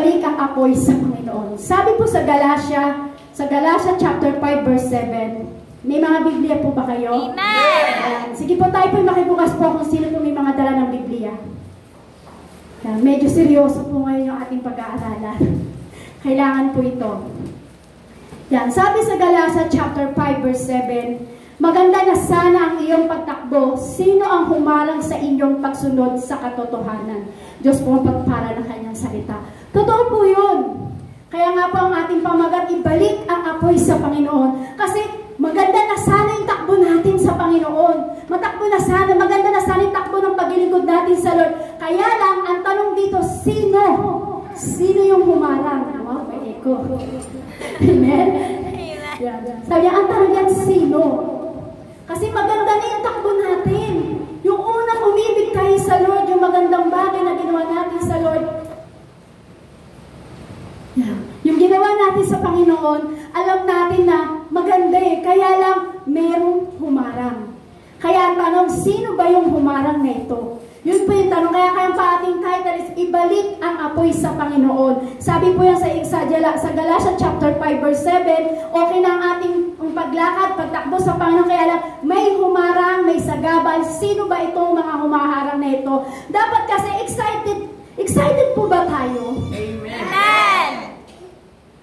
Balik ang apoy sa Panginoon. Sabi po sa Galatia chapter 5 verse 7. May mga Biblia po ba kayo? Amen! Sige po, tayo po makibukas po kung sino po may mga dala ng Biblia. Medyo seryoso po ngayon yung ating pag-aaralan. Kailangan po ito. Sabi sa Galatia chapter 5 verse 7, maganda na sana ang iyong pagtakbo. Sino ang humarang sa inyong pagsunod sa katotohanan? Diyos po ang pagpara ng kanyang salita. Totoo po yun. Kaya nga po ang ating pamagat, ibalik ang apoy sa Panginoon. Kasi maganda na sana yung takbo natin sa Panginoon. Maganda na sana yung takbo ng paglilingkod natin sa Lord. Kaya lang, ang tanong dito, sino? Sino yung humarang? Wow, may echo. Amen? Sabi niya, ang tanong yan, sino? Kasi maganda na yung takbo natin. Yung unang umibig tayo sa Lord, yung magandang bagay na ginawa natin sa Lord. Yung ginawa natin sa Panginoon, alam natin na maganda kaya lang merong humarang. Kaya ang tanong, sino ba yung humarang na ito? Yun po yung tanong. Kaya pa ating title is, ibalik ang apoy sa Panginoon. Sabi po yan sa Galatia chapter 5 verse 7, okay na ang ating paglakad, pagtakbo sa Panginoon, kaya lang may humarang, may sagabal. Sino ba itong mga humaharang na ito? Dapat kasi excited po ba tayo? Amen!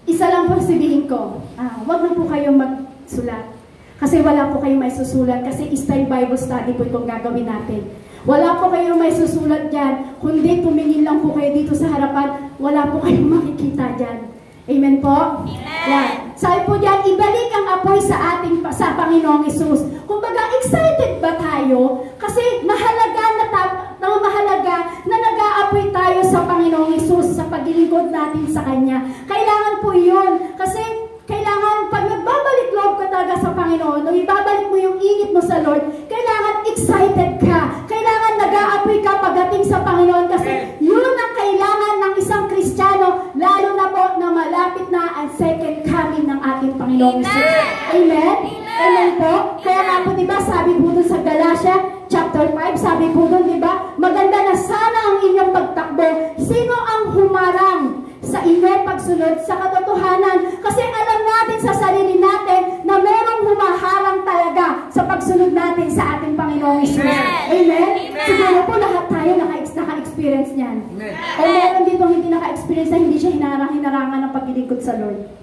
Isa lang po sabihin ko, wag na po kayong magsulat. Kasi wala po kayong may susulat. Kasi style Bible study po itong gagawin natin. Wala po kayong may susulat dyan. Kundi tumingin lang po kayo dito sa harapan. Wala po kayong makikita dyan. Amen po? Amen. Sabi po dyan, ibalik ang apoy sa Panginoong Hesus. Kumbaga, excited ba tayo? Kasi mahalaga na nag-aapoy tayo sa Panginoong Hesus sa paglilingkod natin sa Kanya. Kailangan po yun. Kasi kailangan, pag nagbabalik loob ka talaga sa Panginoon, o ibabalik mo yung init mo sa Lord, kailangan excited ka. Kailangan nag-aapoy ka pagdating sa Panginoon kasi yun ang kailangan ng isang Kristiyano, lalo na po na malapit na ang second coming ng ating Panginoon Jesus. Amen? Amen po? Kaya nga po, diba, sabi po doon sa Galatia chapter 5, sabi po doon, diba, maganda na sana ang inyong pagtakbo. Sino ang humarang sa inyong pagsunod sa katotohanan? Kasi alam natin sa sarili natin na merong humaharang talaga sa pagsunod natin sa ating Panginoong Jesus. Amen? Siguro po lahat tayo naka-experience niyan. O meron dito hindi naka-experience na hindi siya hinarangan ng paglilingkod sa Lord.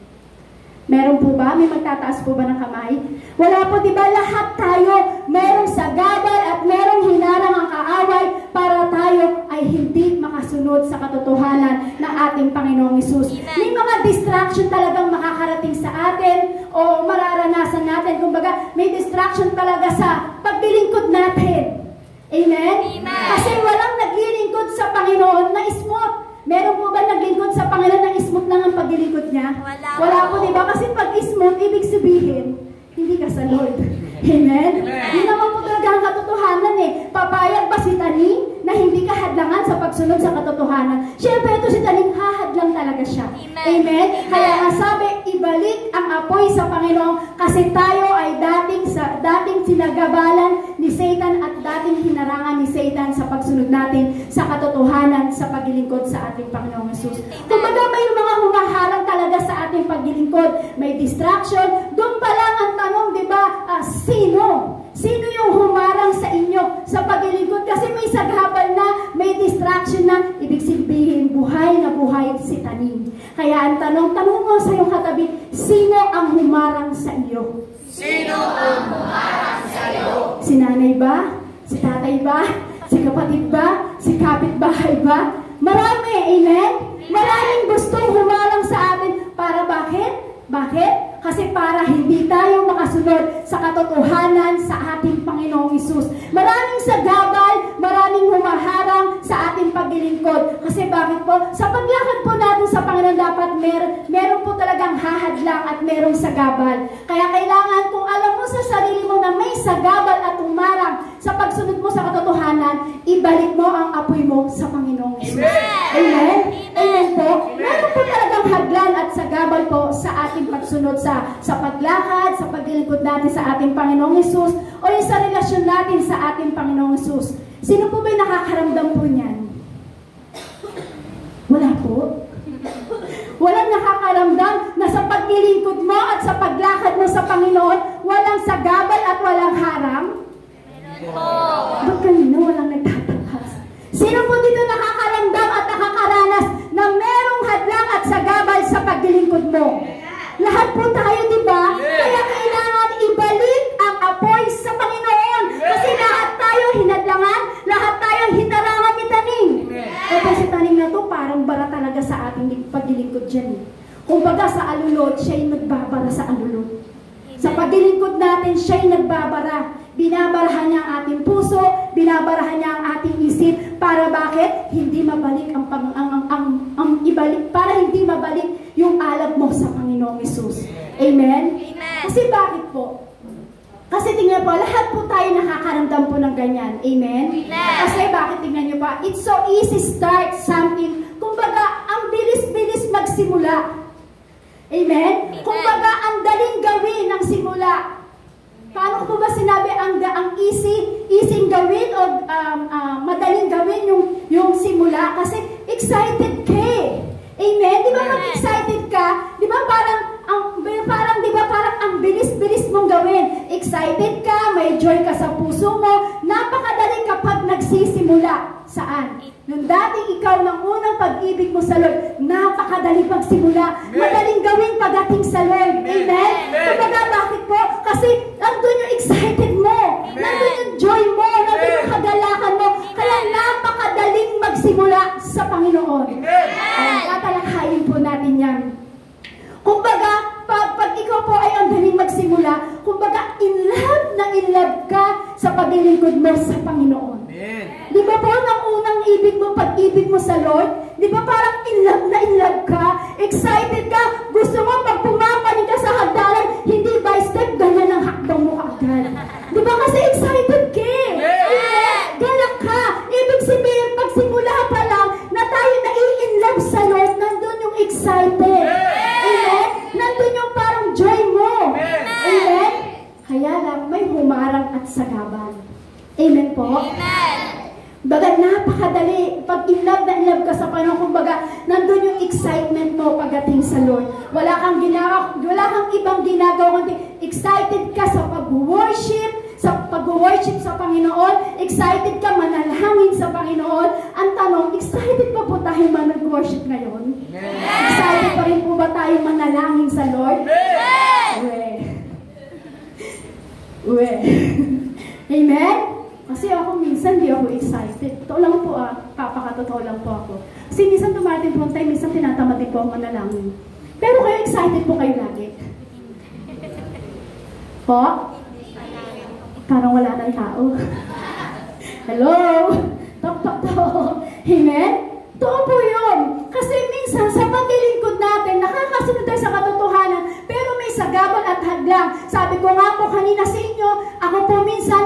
Meron po ba? May magtataas po ba ng kamay? Wala po, diba? Lahat tayo merong sagabal at merong hinarang ang kaaway para tayo ay hindi makasunod sa katotohanan ng ating Panginoong Hesus. May mga distraction talagang makakarating sa atin o mararanasan natin. Kumbaga, may distraction talaga sa paglilingkod natin. Amen? Kasi walang naglilingkod sa Panginoon na smooth. Meron po ba naglingkod sa Panginoon na smooth lang ang paglilingkod niya? Wala po, diba? Kasi pag smooth, ibig sabihin, hindi ka sa Lord. Amen? Yun naman po talaga ang katotohanan Papayag ba si Taning na hindi ka hadlangan sa pagsunod sa katotohanan? Siyempre, ito si Taning, hahadlang talaga siya. Amen? Kaya nga sabi, ibalik ang apoy sa Panginoon kasi tayo ay dating sinagabalan ni Satan at dating hinarangan ni Satan sa pagsunod natin sa katotohanan sa paglilingkod sa ating Panginoong Hesus. Kumbaga may mga humaharang talaga sa ating paglilingkod, may distraction. Doon pa lang ang tanong, di ba, sino? Sino yung humarang sa inyo sa paglilingkod? Kasi may sagabal na, may distraction na, ibig sabihin, buhay na buhay si Taning. Kaya ang tanong mo sa iyong katabi, sino ang humarang sa iyo? Sino ang humarang sa iyo? Si nanay ba? Si tatay ba? Si kapatid ba? Si kapitbahay ba? Marami, amen? Maraming gustong humarang sa atin. Para bakit? Bakit? Kasi para hindi tayo makasunod sa katotohanan sa ating Panginoong Hesus. Maraming sagabal, maraming humaharang sa ating paglilingkod. Kasi bakit po? Sa paglakad po natin sa Panginoon dapat meron po talagang hahadlang at merong sagabal. Kaya kailangan kung alam mo sa sarili mo na may sagabal at humarang sa pagsunod mo sa katotohanan, ibalik mo ang apoy mo sa Panginoong Hesus. Amen? Amen po? Meron po talagang hadlan at sagabal po sa ating pagsunod sa paglakad, sa paglilingkod natin sa ating Panginoong Hesus o yung sa relasyon natin sa ating Panginoong Hesus. Sino po ba'y nakakaramdam po niyan? Wala po? nakakaramdam na sa paglilingkod mo at sa paglakad mo sa Panginoon, walang sagabal at walang harang? Ba't kanina walang nagtatakas? Sino po dito nakakaramdam at nakakaranas na merong hadlang at sagabal sa paglilingkod mo? Lahat po tayo, di ba? Kaya kailangan ibalik ang apoy sa Panginoon. Kasi lahat tayo hinadlangan, lahat tayo hinarangan ni Taning. Ito si Taning na to, parang bara talaga sa ating paglilingkod dyan. Kumbaga sa alulod, siya'y nagbabara sa alulod. Sa paglilingkod natin, siya'y nagbabara. Binabarahan niya ang ating puso, binabarahan niya ang ating isip, para bakit? Hindi mabalik ibalik, para hindi mabalik yung alab mo sa Panginoong Hesus. Amen? Amen. Kasi bakit po? Kasi tingnan po, lahat po tayo nakakaramdam po ng ganyan. Amen? Amen. Kasi bakit tingnan nyo pa? It's so easy start something. Kumbaga, ang bilis-bilis magsimula. Amen? Kumbaga, ang daling gawin ng simula. Paano ko ba sinabi ang easy gawin o madaling gawin yung simula? Kasi excited ka eh. Amen? Di ba pag excited ka, di ba parang ang bilis-bilis mong gawin. Excited ka, may joy ka sa puso mo, napakadali kapag nagsisimula. Saan? Nung dating ikaw ng unang pag-ibig mo sa Lord, napakadali magsimula. Madaling gawin pagdating sa Lord. Amen? Kumbaga, bakit po? Kasi nandun yung excited mo. Nandun yung joy mo. Nandun yung kagalakan mo. Kaya napakadaling magsimula sa Panginoon. Tatalakayin po natin yan. Kumbaga, pag ikaw po ay ang daling magsimula, kumbaga, in love ka sa paglilingkod mo sa Panginoon. Di ba po, nang unang pag-ibig mo sa Lord, di ba parang in love ka, excited ka, gusto mo pag pumapanig ka sa hagdanan, hindi by step, ganyan ang hakbang mo agad. Di ba kasi excited ka? Galak ka. Ibig sabihin, pag simula pa lang, na tayo na-in love sa Lord, nandun yung excited. Amen? Nandun yung parang joy mo. Amen? Kaya lang, may humarang at sagaban. Amen po? Amen. Baga napakadali. Pag in love ka sa Panginoon, kumbaga, nandun yung excitement mo pagdating sa Lord. Wala kang ibang ginagawa, kundi excited ka sa pag-worship, sa Panginoon, excited ka manalangin sa Panginoon. Ang tanong, excited pa po tayo mag-worship ngayon? Excited pa rin po ba tayo manalangin sa Lord? Uwe. Amen? Kasi ako minsan di ako excited. Totoo lang po papakatotoo lang po ako. Kasi minsan tumating po ang time, minsan tinatamad din po ang manalangin. Pero kayo excited po kayo lagi? Po? Parang wala ng tao. Hello? Tok. Amen? Totoo po yun. Kasi minsan sa paglilingkod natin, nakakasunod tayo sa katotohanan, pero may sagabal at hadlang. Sabi ko nga po kanina sa inyo, ako po minsan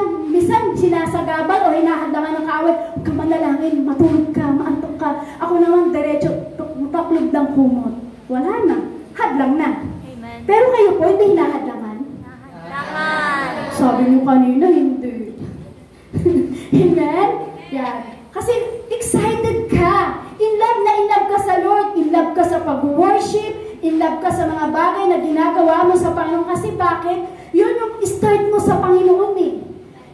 sinasagabal o hinahadlangan ng kaaway. Huwag ka manalangin, matulog ka, maantok ka. Ako naman diretso, taklog ng kumot. Wala na. Hadlang na. Amen. Pero kayo po, hindi hinahadlangan. Sabi niyo kanina, hindi. Amen? Yan. Kasi excited ka. In love ka sa Lord. In love ka sa pag-worship. In love ka sa mga bagay na ginagawa mo sa Panginoon. Kasi bakit? Yun yung start mo sa Panginoon eh.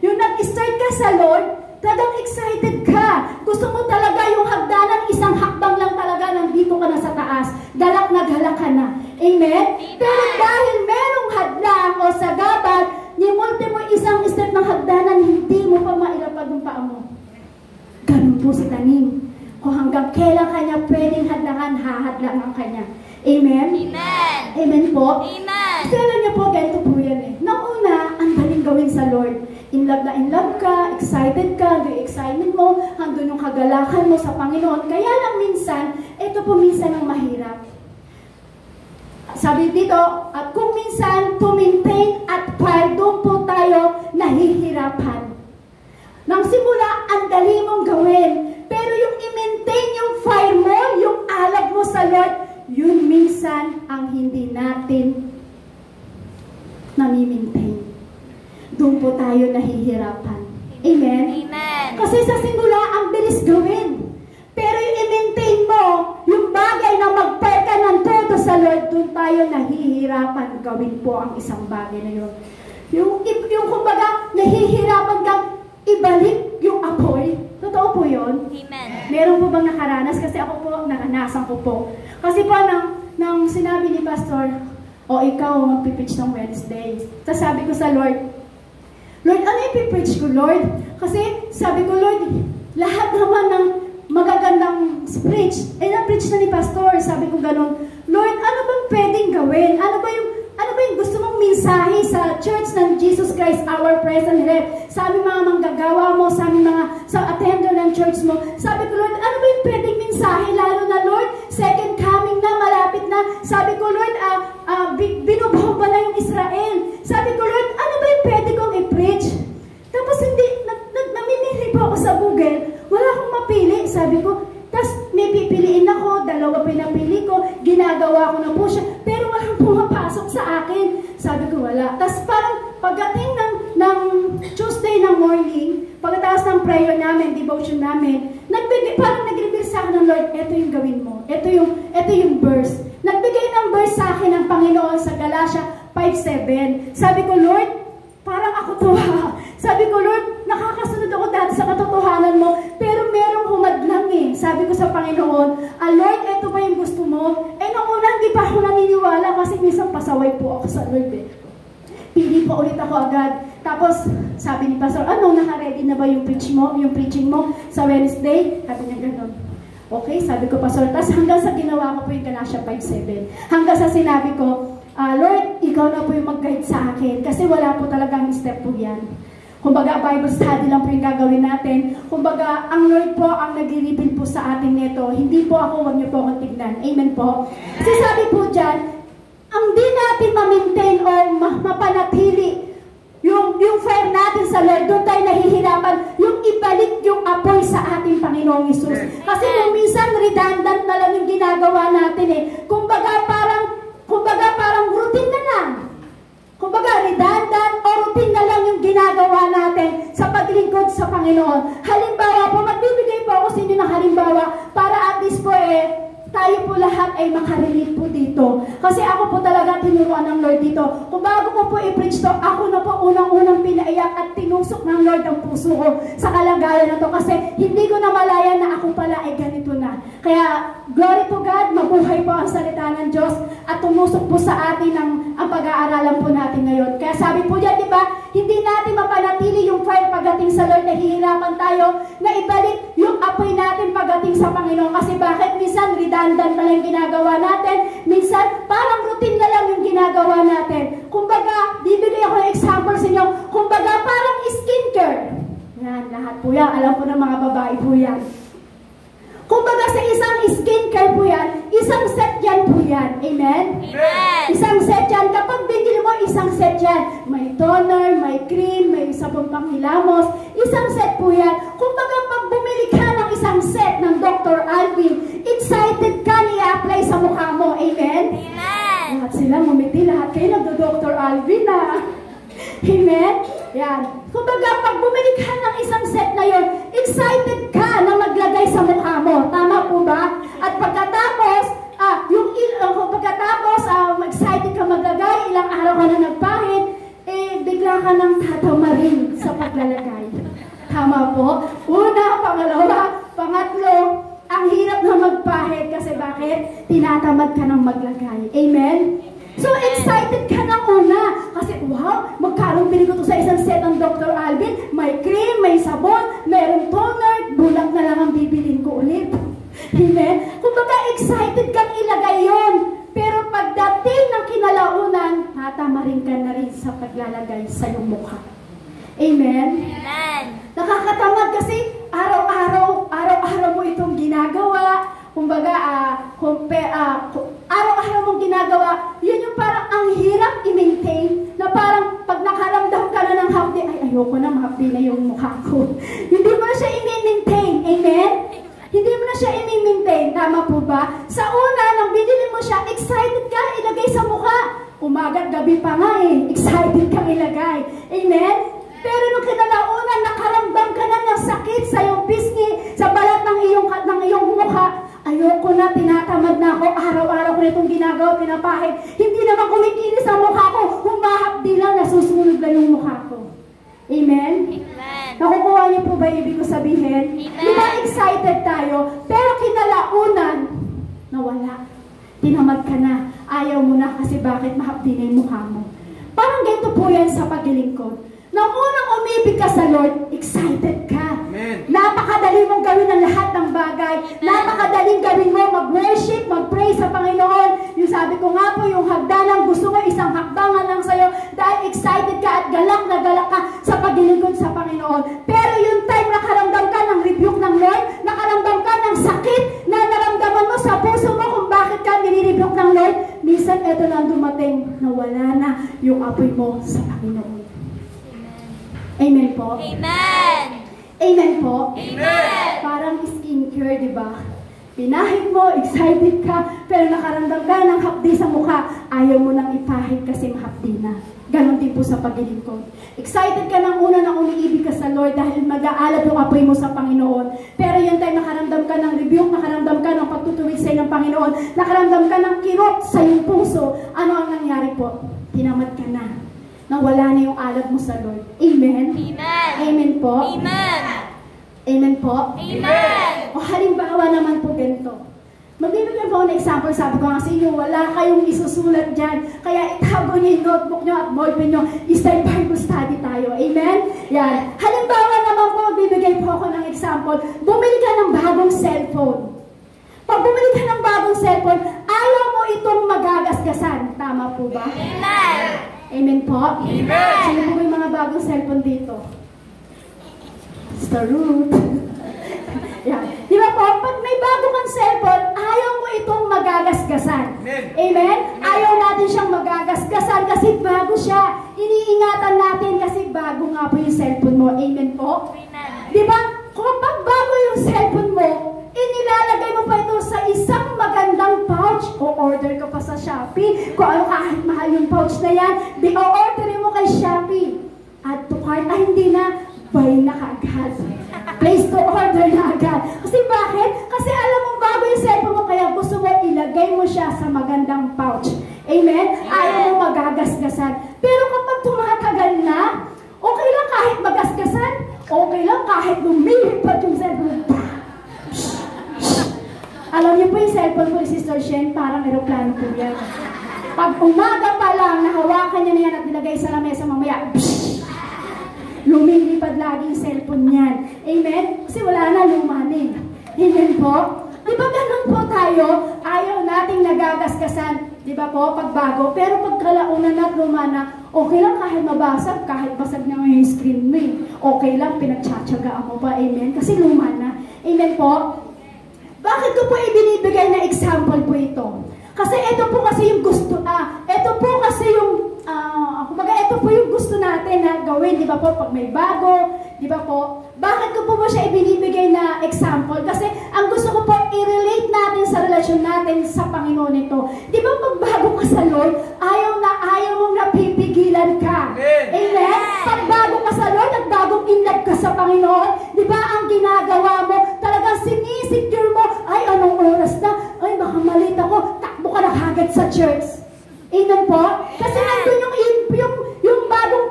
Yung nag-start ka sa Lord, talagang excited ka. Gusto mo talaga yung hagdanan, isang hakbang lang talaga, nandito ka na sa taas. Galak ka na. Amen? Pero dahil merong hadlang o sagabal, nimulte mo isang step ng hagdanan, hindi mo pa mailapad yung paa mo. Ganun po si Taning. Kung hanggang kailan kanya pwedeng hadlangan, hahadlangan kanya. Amen? Amen. Amen po? Amen. Kasi alam niyo po, ganito po yan eh. Nauna, ang daling gawin sa Lord. In love ka, excited ka, yung excitement mo, handun yung kagalakan mo sa Panginoon. Kaya lang minsan, ito po minsan ang mahirap. Sabi dito, at kung minsan, to maintain at fire, doon po tayo nahihirapan. Nang simula, ang dali mong gawin. Pero yung i-maintain yung fire mo, yung alab mo sa Lord, yun minsan ang hindi natin nami-maintain. Doon po tayo nahihirapan. Amen? Amen. Kasi sa simula, ang bilis gawin. Pero yung i-maintain mo, yung bagay na mag-fire ka ng todo sa Lord, tayo nahihirapan gawin po ang isang bagay na yun. Yung kumbaga, nahihirapan kang ibalik yung apoy. Totoo po yun? Amen. Meron po bang nakaranas? Kasi ako po, naranasan ko po. Kasi po, nang sinabi ni Pastor, o ikaw magpipreach ng Wednesday. Tapos sabi ko sa Lord, Lord, ano yung pipreach ko, Lord? Kasi sabi ko, Lord, lahat naman ng magagandang preach, na-preach na ni Pastor. Sabi ko ganun, Lord, ano bang pwedeng gawin? Ano ba yung gusto mong mensahe sa church ng Jesus Christ, our present help? Sa aming mga manggagawa mo, sa attender ng church mo. Sabi ko, Lord, ano ba yung pwedeng mensahe? Lalo na, Lord, second coming na, malapit na. Sabi ko, Lord, binubuo ba na yung Israel? Sabi ko, Lord, ano ba yung pwede kong i-preach? Tapos namimili po ako sa Google, wala akong mapili. Sabi ko, tapos may pipiliin ako, 2 pinapili ko, ginagawa ko na po siya, pero walang pumapasok sa akin. Sabi ko, wala. Tapos parang pagdating ng Tuesday ng morning, pagkatapos ng prayer namin, devotion namin, parang nag-reveal sa akin ng Lord, eto yung gawin mo. Ito yung verse. Nagbigay ng verse sa akin ng Panginoon sa Galatia 5:7. Sabi ko, Lord, parang ako to ha. Sabi ko, Lord, nakakasunod ako dati sa katotohanan mo, pero merong humadlang eh. Sabi ko sa Panginoon, Lord, eto ba yung gusto mo? Nung una, hindi pa ako naniniwala kasi minsan pasaway po ako sa Lord eh. Pili pa ulit ako agad. Tapos, sabi ni Pastor, naka-ready na ba yung preaching mo sa Wednesday? Sabi niya gano'n. Okay, sabi ko, Pastor. Tapos hanggang sa ginawa ko po yung Galatia 5:7. Hanggang sa sinabi ko, Lord, ikaw na po yung mag-guide sa akin. Kasi wala po talagang step po yan. Kumbaga, Bible study lang po yung gagawin natin. Kumbaga, ang Lord po ang nag-reveal po sa atin nito. Hindi po ako, huwag niyo po akong tignan. Amen po. Kasi sabi po dyan, ang di natin ma-maintain or mapanatili yung fire natin sa Lord, doon tayo nahihirapan, yung ibalik yung apoy sa ating Panginoong Hesus. Kasi kung minsan redundant na lang yung ginagawa natin eh. Kumbaga parang routine na lang. Kumbaga redundant o routine na lang yung ginagawa natin sa paglingkod sa Panginoon. Halimbawa po, magbibigay po ako sa inyo ng halimbawa para at least po tayo po lahat ay makarelate po dito. Kasi ako po talaga tinuruan ng Lord dito. Kung bago ko po i-preach to, ako na po unang-unang pinaiyak at tinusok ng Lord ang puso ko sa kalagayan na to. Kasi hindi ko na malaya na ako pala ay ganito na. Kaya, glory to God, mabuhay po ang salita ng Diyos at tumusok po sa atin ang pag-aaralan po natin ngayon. Kaya sabi po dyan, di ba, hindi natin mapanatili yung fire pagdating sa Lord, nahihirapan tayo na ibalik yung apoy natin pagdating sa Panginoon. Kasi bakit minsan redundant na lang ginagawa natin, minsan parang routine na lang yung ginagawa natin. Kumbaga, bibigay ako ng example sa inyo, kumbaga parang skincare. Yan, lahat po yan. Alam po ng mga babae po yan. Kumbaga sa isang skincare po yan, isang set yan po yan. Amen? Amen. Isang set yan. Kapag binili mo, isang set yan. May toner, may cream, may sabon pang hilamos. Isang set po yan. Kumbaga pag bumili ka ng isang set ng Dr. Alvin, excited ka i-apply sa mukha mo. Amen? Amen. Lahat sila ngumiti, lahat kayo nagdo-Dr. Alvin na. Amen? Yan. Kumbaga, pag bumili ka ng isang set na yon, excited ka na maglagay sa mukha mo. Tama po ba? At pagkatapos, excited ka maglagay, ilang araw ka na nagpahid, bigla ka nang tatamarin sa paglalagay. Tama po? Una, pangalawa, pangatlo, ang hirap na magpahid kasi bakit? Tinatamad ka nang maglagay. Amen? So, excited ka na una. Kasi, wow, magkaroon pinili ko to sa isang set ng Dr. Alvin. May cream, may sabon, mayroong toner, bulak na lang ang bibilin ko ulit. Amen? Kumbaga, excited kang ilagay yon. Pero pagdating ng kinalaunan, tatamarin ka na rin sa paglalagay sa iyong mukha. Amen? Amen. Nakakatamad kasi araw-araw mo itong ginagawa. Kumbaga, araw-araw mong ginagawa, yun yung parang ang hirap i-maintain, na parang pag nakaramdam ka na ng half day, ay ayoko na, half day na yung mukha ko. Hindi mo na siya i-maintain. Amen? Hindi mo na siya i-maintain. Tama po ba? Sa una, nang binili mo siya, excited ka, ilagay sa mukha. Umagat, gabi pa nga excited kang ilagay. Amen? Pero nung kinalaunan, nakaramdam ka na ng sakit sa iyong pisngi, sa balat ng iyong mukha, ayoko na, tinatamad na ako, araw-araw ko itong ginagawa, pinapahid. Hindi naman kumikinis ang mukha ko, humahapdi lang, nasusunog lang yung mukha ko. Amen? Amen. Nakukuha niyo po ba ibig ko sabihin? Amen. Di ba excited tayo, pero kinalaunan, nawala. Tinamad ka na, ayaw mo na kasi bakit mahapdi na yung mukha mo. Parang ganito po yan sa paglilingkod. Nang unang umibig ka sa Lord, excited ka. Amen. Napakadali mong gawin ang lahat ng bagay. Napakadaling gawin mo mag-worship, mag-pray sa Panginoon. Yung sabi ko nga po, yung hagdanan, gusto mo isang hakbangan lang sa'yo dahil excited ka at galak na galak ka sa paglilingkod sa Panginoon. Pero yung time nakaramdam ka ng rebuke ng Lord, nakaramdam ka ng sakit na naramdaman mo sa puso mo kung bakit ka nire-rebuke ng Lord, minsan eto na dumating na wala na yung apoy mo sa Panginoon. Amen po? Amen. Amen po? Amen. Parang skincare, di ba? Pinahid mo, excited ka, pero nakaramdam ka ng hapdi sa mukha, ayaw mo nang ipahid kasi mahapdi na. Ganon din po sa paglilingkod. Excited ka ng una na umiibig ka sa Lord dahil mag-aalab yung apoy mo sa Panginoon. Pero yun tayo nakaramdam ka ng rebuke, nakaramdam ka ng pagtutuwid sa ng Panginoon, nakaramdam ka ng kirot sa iyong puso. Ano ang nangyari po? Tinamad ka na. Nang wala na yung alab mo sa Lord. Amen? Amen. Amen po? Amen. Amen po? Amen. O halimbawa naman po ganito. Magbibigyan po ako ng example, sabi ko nga sa inyo, wala kayong isusulat dyan. Kaya itago niyo yung notebook nyo at ballpen nyo. Start Bible study tayo. Amen? Yan. Halimbawa naman po, magbibigay po ako ng example. Bumili ka ng bagong cellphone. Pag bumili ka ng bagong cellphone, ayaw mo itong magagasgasan. Tama po ba? Amen. Amen po? Amen. Sino po yung mga bagong cellphone dito? Sister Ruth. Yan. Di ba po, pag may bago kang cellphone, ayaw mo itong magagasgasan. Amen. Amen? Ayaw natin siyang magagasgasan kasi bago siya. Iniingatan natin kasi bago nga po yung cellphone mo. Amen po? Amen. Di ba? Kapag bago yung cellphone mo, inilalagay mo pa ito sa isang magandang pouch o order ka pa sa Shopee. Kung ano kahit mahal yung pouch na yan, o-orderin mo kay Shopee. At to cart, ay hindi na, buy na kaagad. Place to order na agad. Kasi bakit? Kasi alam mo bago yung cellphone mo, kaya gusto mo ilagay mo siya sa magandang pouch. Amen? Ayaw mo magagasgasan. Pero kapag tumatagal na, okay lang kahit magasgasan, okay lang kahit lumilipad yung cellphone. Alam niyo po yung cellphone ko ni Sister Shen, parang aeroplano po yan. Pag umaga pa lang, nahawakan niya na yan at nilagay sa lamesa mamaya, lumilipad lagi yung cellphone niyan. Amen? Kasi wala na, lumanin. Amen po? Di ba ganun po tayo? Ayaw nating nagagasgasan. Di ba po? Pagbago. Pero pag kalaunan na at lumana, okay lang kahit mabasag, kahit basag na yung screen mo. Okay lang, pinagtsatsagaan mo pa. Amen? Kasi lumana. Amen po? Bakit ko po ibinibigay na example po ito? Kasi ito po kasi yung gusto, ito po kasi yung, kumbaga ito po yung gusto natin na gawin, di ba po, pag may bago, di ba po? Bakit ko po siya ibinibigay na example? Kasi ang gusto ko po i-relate natin sa relasyon natin sa Panginoon ito. Di ba pag bago ka sa Lord, ayaw mong napipigilan ka. Amen? Pag bago ka sa Lord at bagong in love ka sa Panginoon, di ba ang ginagawa mo, talagang sinisecure mo, ay anong oras na, ay baka malita ko, takbo ka na kagad sa church. Amen po? Kasi nandun yung bagong,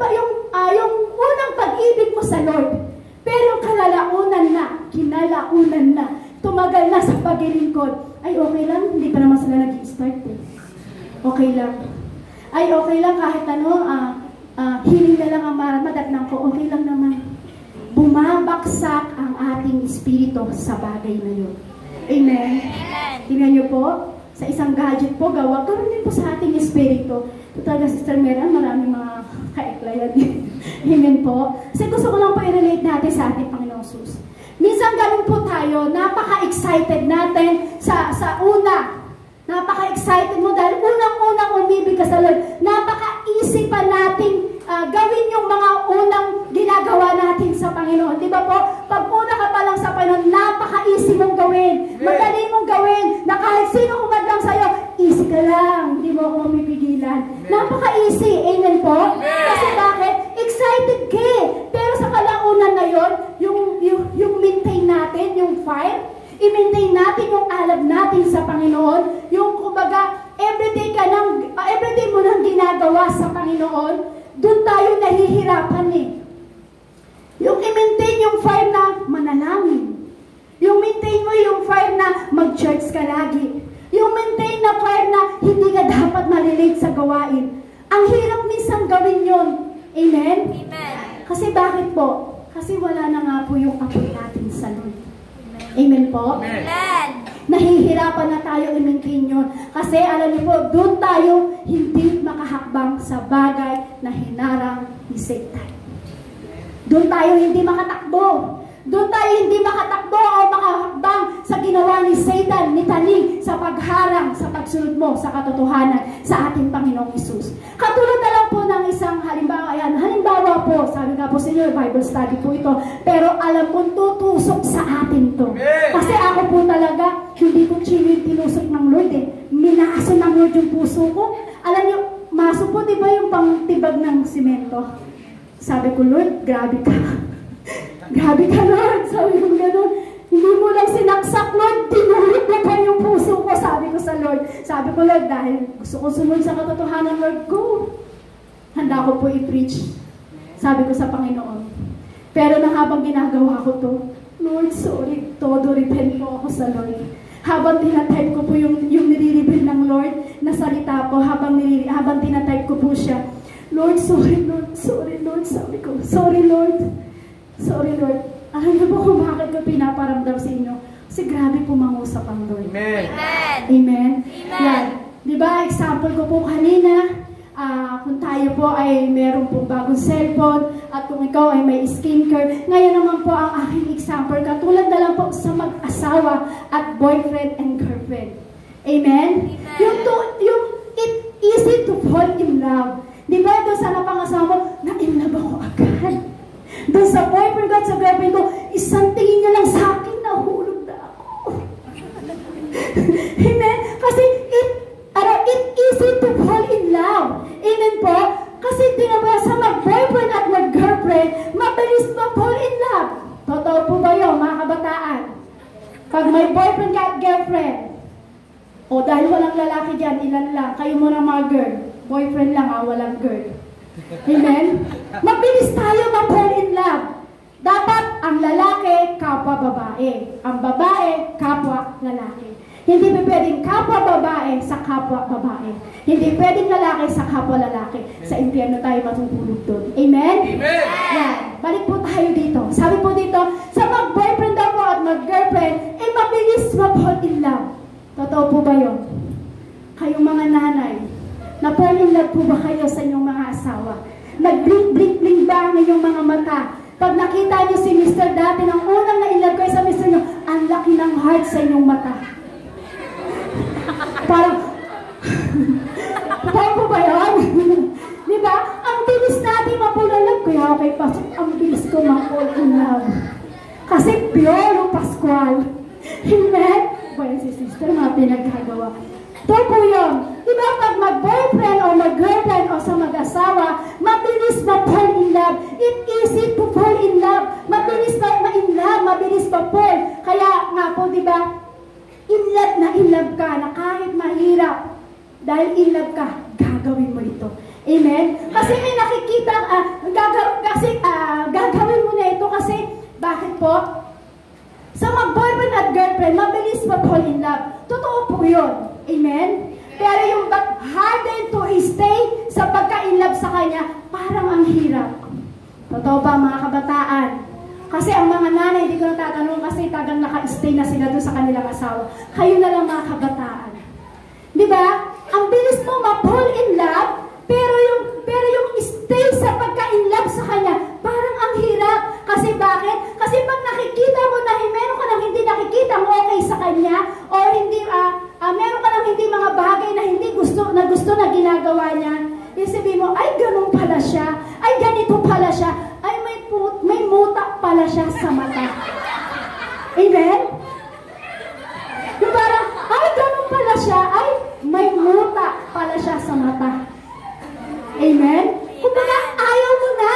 yung unang pag-ibig mo sa Lord. Pero kinalaunan na, tumagal na sa paglilingkod. Ay, okay lang, hindi pa naman sila nag-i-start eh. Okay lang. Ay, okay lang kahit hiling na lang ang madatnang ko, okay lang naman. Bumabaksak ang ating espiritu sa bagay na yun. Amen? Tingnan niyo po, sa isang gadget po, gawa, karoon din po sa ating espiritu. Talaga, Sister Meran, maraming mga kaiklayan. Amen po. Kasi gusto ko lang po i-relate natin sa ating Panginoong Jesus. Minsan ganun po tayo, napaka-excited natin sa una. Napaka-excited mo dahil unang-unang umibig ka sa Lord. Napaka-easy pa nating gawin yung mga unang ginagawa natin sa Panginoon. Di ba po? Pag una ka pa lang sa Panginoon, napaka-easy mong gawin. Madali mong gawin na kahit sino humadlang sa'yo, easy ka lang. Hindi mo ako mamipigilan. Napaka-easy. Amen po? Kasi bakit? Excited ka eh. Pero sa kalaunan na yun, yung maintain natin, yung fire, i-maintain natin yung alab natin sa Panginoon, yung kumbaga, ginagawa sa Panginoon, doon tayo nahihirapan eh. Yung i-maintain yung fire na manalangin. Yung maintain mo yung fire na mag-church ka lagi. Yung maintain na fire na hindi ka dapat malilate sa gawain. Ang hirap minsan gawin yun. Amen? Amen. Kasi bakit po? Kasi wala na nga po yung apoy natin sa Lord. Amen po? Amen. Nahihirapan na tayo i-maintain yun. Kasi alam niyo po, doon tayo hindi makahakbang sa bagay na hinarang ni Satan. Doon tayo hindi makatakbo. Doon tayo hindi makatakbo o makahakbang sa ginawa ni Satan, ni Taning, sa pagharang, sa pagsunod mo, sa katotohanan, sa ating Panginoong Isus. Katulad na lang po ng isang halimbawa, ayan, halimbawa po, sabi nga po sa inyo, Bible study po ito, pero alam kong tutusok sa atin to. Kasi ako po talaga, hindi ko tinusok ng Lord eh. Minaso ng Lord yung puso ko. Alam niyo, maso po, di ba yung pangtibag ng simento? Sabi ko, Lord, grabe ka. Grabe ka, Lord. Sabi ko gano'n. Hindi mo lang sinaksak, Lord. Tinulog na pa yung puso ko. Sabi ko sa Lord. Sabi ko, Lord, dahil gusto ko sumunod sa katotohanan, Lord, go. Handa ko po i-preach. Sabi ko sa Panginoon. Pero na habang ginagawa ko to, Lord, sorry. Todo repent po ako sa Lord. Habang tinatype ko po yung nire-reveal ng Lord na salita po, habang tinatype ko po siya, Lord, sorry, Lord. Sorry, Lord. Sabi ko, sorry, Lord. Sorry, Lord. Alam niyo po kung bakit ko pinaparamdam sa inyo? Kasi grabe po mangusap ang Lord. Amen. Amen. Amen. Yan. Diba, example ko po kanina, kung tayo po ay meron pong bagong cellphone, at kung ikaw ay may skincare, ngayon naman po ang aking example, katulad na lang po sa mag-asawa at boyfriend and girlfriend. Amen? Yung it's easy to fall in love. Diba, doon sa napangasawa mo, na-in love ako agad. Doon sa boyfriend ko at sa girlfriend ko, isang tingin niya lang sa akin, nahulog na ako. Amen? Kasi it's easy to fall in love. Amen po? Kasi tinabaya sa mag-boyfriend at mag-girlfriend, mabilis ma-fall in love. Totoo po ba yun, mga kabataan? Pag may boyfriend ka at girlfriend, o dahil walang lalaki dyan, ilan lang, kayo muna mga girl. Boyfriend lang walang girl. Amen? Mabilis tayo ma-fall in love. Dapat ang lalaki, kapwa babae. Ang babae, kapwa lalaki. Hindi pwedeng kapwa babae sa kapwa babae. Hindi pwedeng lalaki sa kapwa lalaki. Sa impyerno tayo matutulog doon. Amen? Amen! Yan. Balik po tayo dito. Sabi po dito, sa mag-boyfriend daw po at mag-girlfriend, mabilis ma-fall in love. Totoo po ba yun? Kayong mga nanay, na-fall in love po ba kayo sa inyong mga asawa? Nag-blink-blink-blink ba ang inyong mga mata? Pag nakita niyo si Mr. dati, nang unang na-in-love kayo sa Mr. niyo, ang laki ng heart sa inyong mata. Parang, totoo po ba yun? Diba? Ang bilis natin ma-fall in love. Kaya okay, Pastor, ang bilis ko ma-fall in love. Kasi Piolo Pascual. Amen? Well, si sister, mga pinagkagawa. Ito po yun. Diba pag mag-boyfriend o mag-girlfriend o sa mag-asawa, mabilis ma-fall in love. It's easy to fall in love. Mabilis ma-in love, mabilis ma-fall. Kaya nga po, diba, in love ka na kahit mahirap. Dahil in love ka, gagawin mo ito. Amen? Kasi may nakikita, gagawin mo na ito kasi, bakit po? Sa mag-boyfriend at girlfriend, mabilis ma-fall in love. Totoo po yun. Amen? Pero yung harder to stay sa pagka-in-love sa kanya, parang ang hirap. Totoo ba mga kabataan? Kasi ang mga nanay, hindi ko natatanong kasi tagang naka-stay na sila doon sa kanilang asawa. Kayo na lang mga kabataan. Di ba? Ang bilis mo ma-fall in love, pero yung stay sa pagka-in-love sa kanya, parang ang hirap. Kasi bakit? Kasi pag nakikita mo na meron ka nang hindi nakikita mo okay sa kanya, o hindi, meron ka nang hindi mga bagay na hindi gusto na ginagawa niya, isipin mo, ay ganun pala siya, ay ganito pala siya, ay may muta pala siya sa mata. Amen? Yung parang, ay ganun pala siya, ay may muta pala siya sa mata. Amen? Kumbaga, ayaw mo na.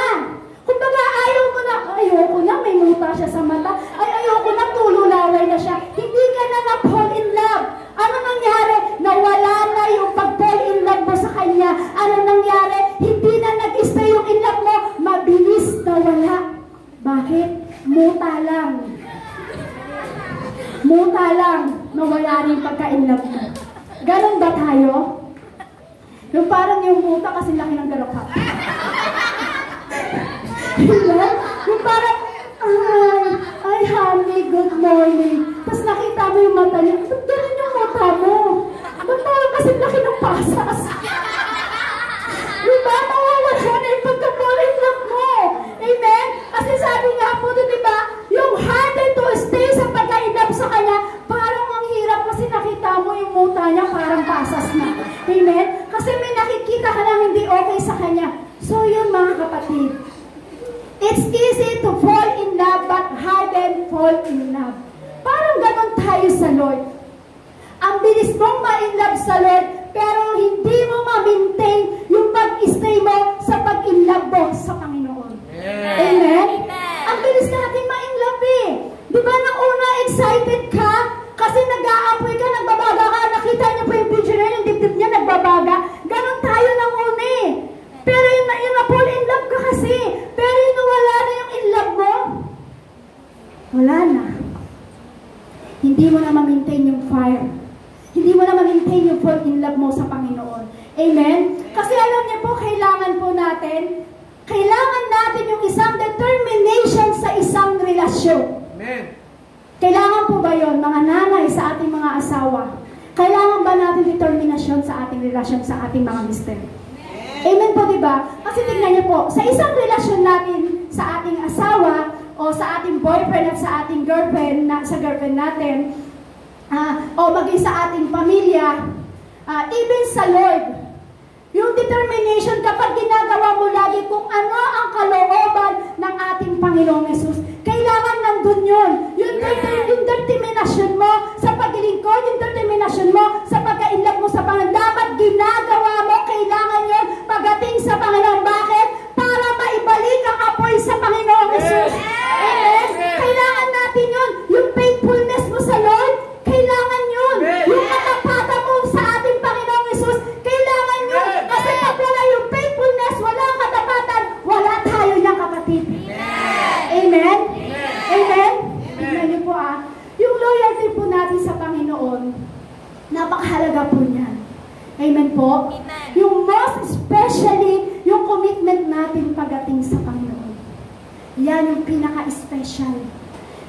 Kumbaga, ayaw mo na. Ayoko na, may muta siya sa mata. Ay, ayoko na, tululaway na siya. Hindi ka na na-fall in love. Ano nangyari? Nawala na yung pag-fall in love mo sa kanya. Ano nangyari? lang na wala rin pagka-inlove mo. Ganon ba tayo? Yung parang yung puta kasi laki ng garapap. Diba? Yung parang, ay honey, good morning. Tapos nakita mo yung mata niya, ba't ganun yung mata mo? Ba't parang kasi laki ng pasas? Diba? Mawawala na yung pagka-fall in love mo. Amen? Kasi sabi nga po, diba, yung harder to stay sa pagka-inlove sa kanya, parang ang hirap kasi nakita mo yung muta niya, parang pasas na. Amen? Kasi may nakikita ka lang hindi okay sa kanya. So yun mga kapatid, it's easy to fall in love but harder fall in love. Parang ganon tayo sa Lord. Ang bilis mong ma-in-love sa Lord, pero hindi mo ma-maintain yung pag-stay mo sa pag-in-love mo sa Panginoon. Amen. Amen? Ang bilis natin ma-in-love eh. Di ba nang una excited ka? Kasi nag-aapoy ka, nagbabaga ka, nakita niyo po yung picture niya, yung dibdib niya nagbabaga. Ganon tayo nang una eh. Pero yung na-fall in love ka kasi. Pero yung nawala na yung in love mo, wala na. Hindi mo na ma-maintain yung fire. Hindi mo na ma-maintain yung fall in love mo sa Panginoon. Amen? Kasi alam niyo po, kailangan natin yung isang determination sa isang relasyon. Amen. Kailangan po ba yun, mga nanay sa ating mga asawa? Kailangan ba natin determinasyon sa ating relasyon sa ating mga mister? Amen po, diba? Kasi tingnan niyo po, sa isang relasyon natin sa ating asawa o sa ating boyfriend at sa ating girlfriend, sa girlfriend natin, o maging sa ating pamilya, even sa Lord, yung determination kapag ginagawa mo lagi kung ano ang kalooban ng ating Panginoong Yesus, kailangan nandun yun. Yung determinasyon mo sa paglilingkod, yung determinasyon mo sa pagka-inlove mo sa Panginoon, dapat ginagawa mo, kailangan yun pagdating sa Panginoon. Bakit? Para maibalik ang apoy sa Panginoong Yesus. Amen? Kailangan natin yun. Yung faithfulness mo sa Lord, kailangan yun. Yung katapatan mo sa ating Panginoong Yesus, kailangan yun. Kasi pag wala yung faithfulness, wala ang katapatan, wala tayo niyang kapatid. Amen? Amen? Tingnan niyo po yung loyalty po natin sa Panginoon, napakahalaga po niyan. Amen po? Amen. Yung most especially, yung commitment natin pagdating sa Panginoon. Yan yung pinaka-special.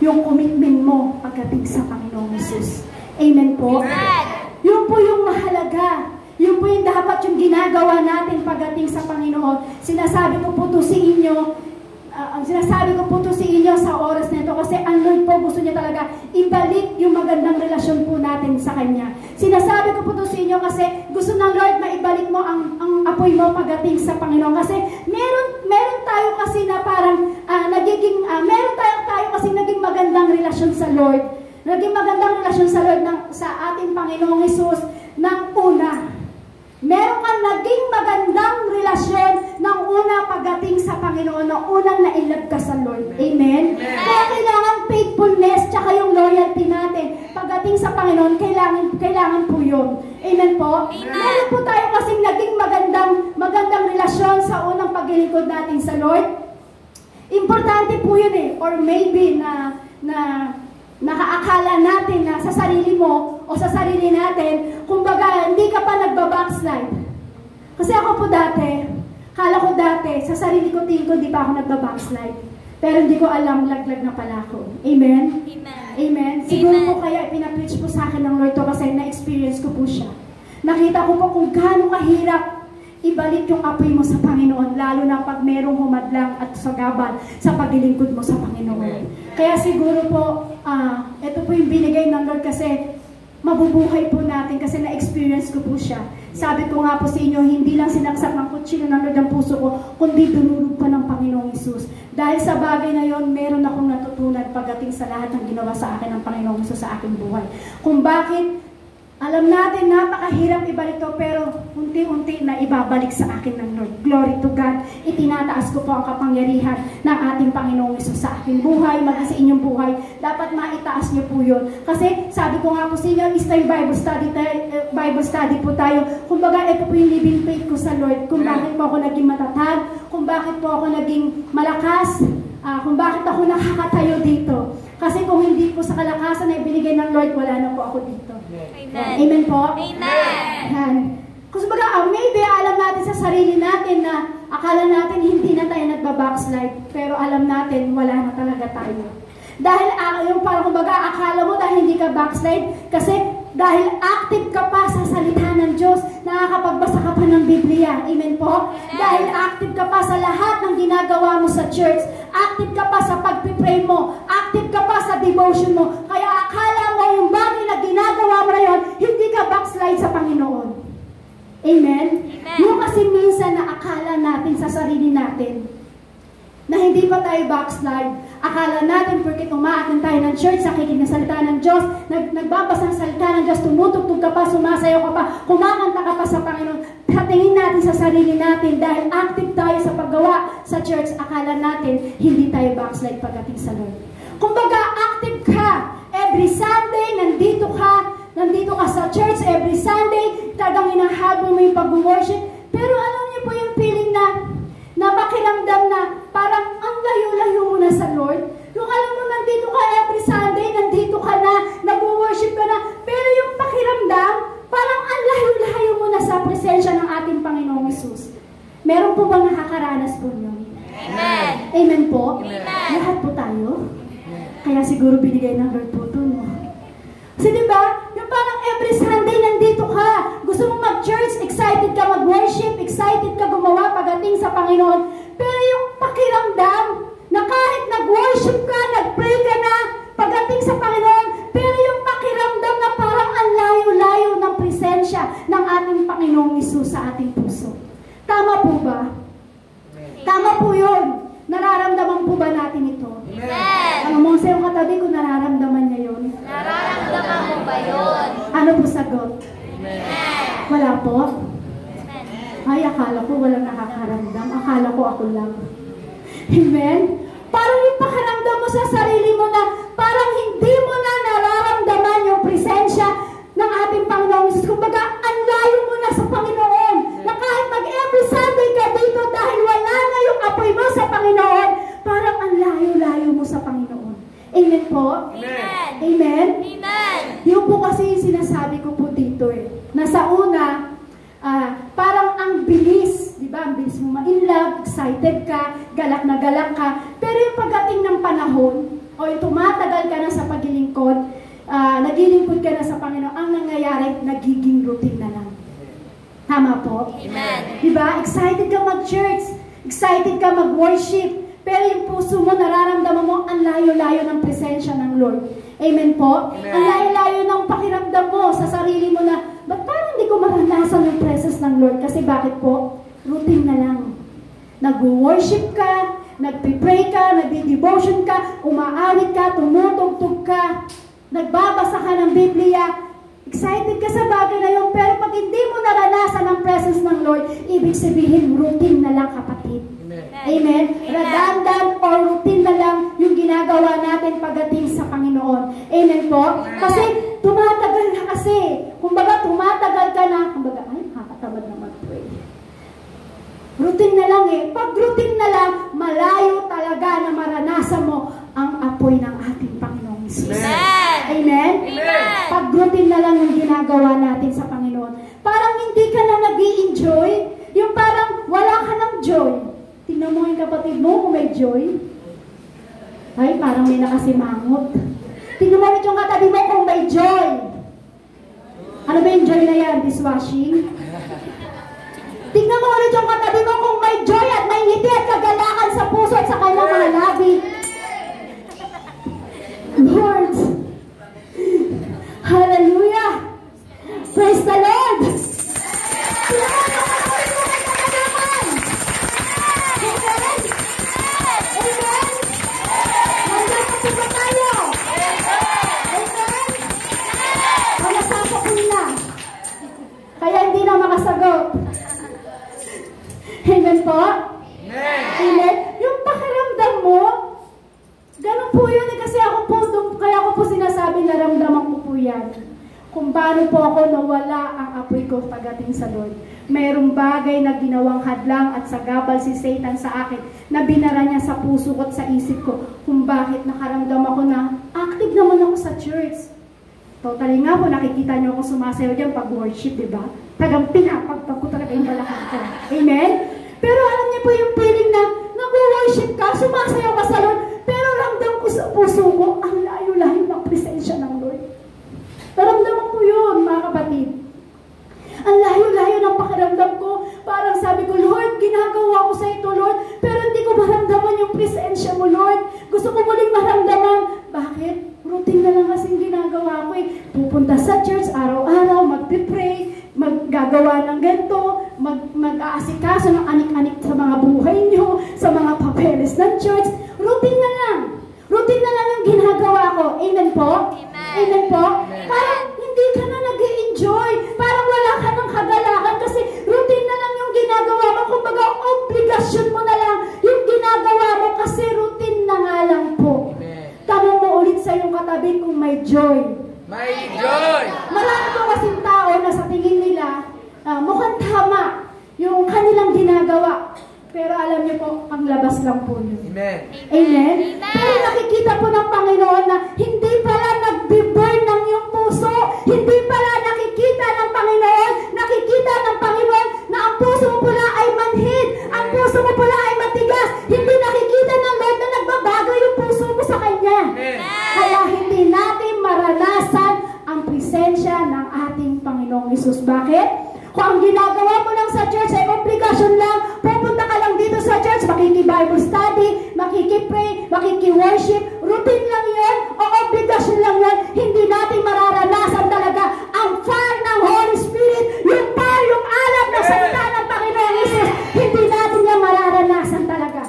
Yung commitment mo pagdating sa Panginoong Jesus. Amen po? Amen. Yun po yung mahalaga. Yun po yung dapat yung ginagawa natin pagdating sa Panginoon. Sinasabi ko po to sa inyo, sa oras na ito kasi ang Lord po gusto niya talaga ibalik yung magandang relasyon po natin sa Kanya. Sinasabi ko po to sa inyo kasi gusto ng Lord maibalik mo ang apoy mo pagdating sa Panginoon. Kasi meron tayo kasi na parang meron tayo kasi naging magandang relasyon sa Lord. Naging magandang relasyon sa Lord sa ating Panginoong Hesus ng una. Meron kang naging magandang relasyon ng una pagdating sa Panginoon, ng unang na-inlove ka sa Lord. Amen? Kaya kailangan faithfulness tsaka yung loyalty natin. Pagdating sa Panginoon, kailangan po yun. Amen po? Meron po tayo kasing naging magandang relasyon sa unang paglilingkod natin sa Lord. Importante po yun eh. Or maybe na nakaakala natin na sa sarili mo o sa sarili natin, kumbaga, hindi ka pa nagbabackslide. Kasi ako po dati, sa sarili ko, tingin ko, hindi pa ako nagbabackslide. Pero hindi ko alam, laglag na pala ako. Amen? Amen. Amen? Siguro po kaya pinapreach po sa akin ng Lord to kasi na-experience ko po siya. Nakita ko po kung gaano kahirap ibalik yung apoy mo sa Panginoon, lalo na pag merong humadlang at sagabal sa paglilingkod mo sa Panginoon. Kaya siguro po, ito po yung binigay ng Lord kasi mabubuhay po natin kasi na-experience ko po siya. Sabi ko nga po sa inyo, hindi lang sinaksak ng kutsilo ng Lord ang puso ko, kundi dunulog pa ng Panginoong Hesus. Dahil sa bagay na yon, meron akong natutunan pagdating sa lahat ng ginawa sa akin ng Panginoong Hesus sa aking buhay. Kung bakit, alam natin, napakahirap ibalik to, pero unti-unti na ibabalik sa akin ng Lord. Glory to God. Itinataas ko po ang kapangyarihan ng ating Panginoong Hesus sa aking buhay, maging sa inyong buhay. Dapat maitaas niyo po yun. Kasi sabi ko nga po sa inyo, is time Bible study po tayo. Kumbaga, ito po yung living faith ko sa Lord. Kung bakit po ako naging matatag, kung bakit po ako naging malakas, kung bakit ako nakakatayo dito. Kasi kung hindi po sa kalakasan na ibinigay ng Lord, wala na po ako dito. Amen. Amen po? Amen. Yan. Kasi baga, maybe alam natin sa sarili natin na akala natin hindi na tayo nagbabackslide, pero alam natin wala na talaga tayo. Dahil yung parang kumbaga, akala mo dahil hindi ka backslide, kasi dahil active ka pa sa salita ng Diyos, nakakapagbasa ka pa ng Biblia. Amen po? Dahil active ka pa sa lahat ng ginagawa mo sa church, active ka pa sa pagpipray mo, active ka pa sa devotion mo, kaya akala mo yung bagay na ginagawa mo na yun, hindi ka backslide sa Panginoon. Amen? Yung kasi minsan na akala natin sa sarili natin na hindi pa tayo backslide. Akala natin porket umaatin tayo ng church, nakikinig ng salita ng Diyos, nagbabasa ng salita ng Diyos, tumutugtog ka pa, sumasayaw ka pa, kumakanta ka pa sa Panginoon. Patingin natin sa sarili natin dahil active tayo sa paggawa sa church, akala natin hindi tayo backslide pagdating sa Lord. Kumbaga, active ka. Every Sunday, nandito ka sa church, every Sunday, talagang inahabol mo yung pag-worship. Pero alam niyo po yung feeling na pakiramdam na parang ang layo-layo mo na sa Lord. Yung alam mo, nandito ka every Sunday, nandito ka na, nag-worship ka na, pero yung pakiramdam, parang ang layo-layo mo na sa presensya ng ating Panginoong Hesus. Meron po bang nakakaranas po niyo? Amen. Amen po? Amen. Lahat po tayo? Kaya siguro binigay ng Lord po ito, no? Kasi diba, yung parang every Sunday nandito ka, gusto mo mag-church, excited ka mag-worship, excited ka gumawa pagdating sa Panginoon, pero yung pakiramdam na kahit nag-worship ka, nag-pray ka na, pagdating sa Panginoon, pero yung pakiramdam na parang ang layo-layo ng presensya ng ating Panginoong Hesus sa ating puso. Tama po ba? Tama po yun. Nararamdaman po ba natin ito? Amen. Ang mo sa iyong katabi kung nararamdaman niya yun. Nararamdaman mo ba yun? Ano po sagot? Amen. Wala po? Amen. Ay, akala ko walang nakakaramdam. Akala ko ako lang. Amen? Parang yung pakaramdam mo sa sarili mo na parang hindi mo na nararamdaman yung presensya ng ating Panginoon Jesus. Kumbaga, ang layo mo na sa Panginoon. Na kahit mag-every Sunday ka dito dahil wala na yung apoy mo sa Panginoon, parang ang layo-layo mo sa Panginoon. Amen po? Amen. Amen? Amen. Yung po kasi yung sinasabi ko po dito na sa una, parang ang bilis, di ba? Ang bilis mo ma-in-love, excited ka, galak na galak ka. Pero yung pagdating ng panahon, o yung tumatagal ka na sa paglilingkod, naglilingkod ka na sa Panginoon, ang nangyayari, nagiging routine na lang. Tama po? Amen. Di ba? Excited ka mag-church, excited ka mag-worship, pero yung puso mo, nararamdaman mo ang layo-layo ng presensya ng Lord. Amen po? Amen. Ang layo-layo ng pakiramdam mo sa sarili mo na, ba't parang hindi ko maranasan yung presence ng Lord? Kasi bakit po? Routine na lang. Nag-worship ka, nag-pray ka, nag-devotion ka, umaawit ka, tumutugtog ka, nagbabasa ka ng Biblia, excited ka sa bagay na yun, pero pag hindi mo naranasan ang presence ng Lord, ibig sabihin, routine na lang, kapatid. Amen? Redundant or routine na lang yung ginagawa natin pagdating sa Panginoon. Amen po? Kasi tumatagal na kasi. Kumbaga, tumatagal ka na. Kumbaga, ay, nakakatamad na mag-pray. Routine na lang eh. Pag routine na lang, malayo talaga na maranasan mo ang apoy ng ating Panginoong Jesus. Amen? Amen. Pag routine na lang yung ginagawa natin sa Panginoon. Parang hindi ka na nag-i-enjoy. Yung parang wala ka ng joy. Tingnan mo yung kapatid mo kung may joy. Ay, parang may nakasimangot. Tingnan mo yung katabi mo kung may joy. Ano ba yung joy na yan? Dishwashing? Tingnan mo ulit yung katabi mo kung may joy at may ngiti at kagalakan sa puso at sa kanyang mga labi. Lord, hallelujah! Praise the Lord! Kaya hindi na makasagot. Amen po? Amen. Yung pakiramdam mo, ganun po yun kasi ako po, kaya ako po sinasabi na ramdaman ko po yan. kung paano po ako nawala ang apoy ko pagdating sa Lord. Mayroong bagay na ginawang hadlang at sagabal si Satan sa akin na binara niya sa puso ko at sa isip ko kung bakit nakaramdam ako na active naman ako sa church. Totally nga po, nakikita niyo ako sumasayaw dyan pag worship, di ba? Tagang pinapagpag ko talaga yung balakang ko. Amen? Pero alam niyo po yung feeling na nag-worship ka, sumasayaw ka sa Lord, pero ramdam ko sa puso ko, ang layo-layo ng presensya ng Lord. Naramdaman ko yun, mga kapatid. Ang layo-layo ng pakiramdam ko, parang sabi ko, Lord, ginagawa ko sa ito, Lord, pero hindi ko maramdaman yung presensya mo, Lord. Gusto ko muling maramdaman. Bakit? Routine na lang kasing ginagawa ko eh. Pupunta sa church, araw-araw, magpipray, maggagawa ng ganito, mag-aasikaso ng anik-anik sa mga buhay nyo, sa mga papeles ng church. Routine na lang. Routine na lang yung ginagawa ko. Amen po? Amen. Amen po? Parang hindi ka na nag-enjoy. Parang wala ka ng kagalakan kasi routine na lang yung ginagawa mo. Kumbaga, obligasyon mo na lang yung ginagawa mo kasi routine na nga lang po. Tanong mo ulit sa iyong katabi kung may joy. May joy! Marami po kasing tao na sa tingin nila, mukhang tama yung kanilang ginagawa. Pero alam niyo po, ang labas lang po yun. Amen. Amen? Pero nakikita po ng Panginoon na hindi pala nagbe-burn ng iyong puso. Hindi pala nakikita ng Panginoon, nakikita ng Panginoon na ang puso mo pala ay manhid. Ang puso mo pala ay matigas. Hindi nakikita ng Lord na nagbabago yung puso mo sa Kanya. Amen. Kaya hindi natin maranasan ang presensya ng ating Panginoong Hesus. Bakit? Kung ang ginagawa mo lang sa church ay obligasyon lang, pupunta ka lang dito sa church, makiki-Bible study, makiki-pray, makiki-worship, routine lang yun, o obligasyon lang yun, hindi natin mararanasan talaga ang fire ng Holy Spirit, yung fire, yung alab na salita ng Panginoon Jesus, hindi natin yan mararanasan talaga.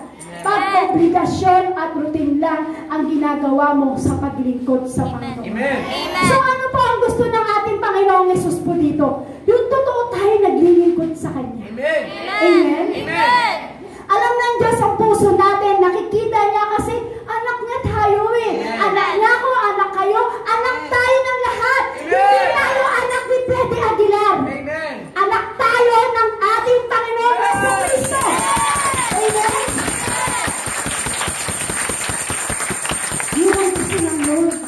Pag obligasyon at routine lang ang ginagawa mo sa paglingkod sa Panginoon. Amen. So ano po ang gusto ng ating Panginoong Jesus po dito? Yung totoo tayo naglilingkod sa Kanya. Amen. Amen? Amen. Alam ng Diyos ang puso natin, nakikita niya kasi anak niya tayo eh. Amen. Anak niya ako, anak kayo, anak tayo ng lahat. Amen. Hindi tayo anak ni Freddy Aguilar. Amen. Anak tayo ng ating Panginoon Hesus Kristo. Amen? Yun ang gusto ng Lord.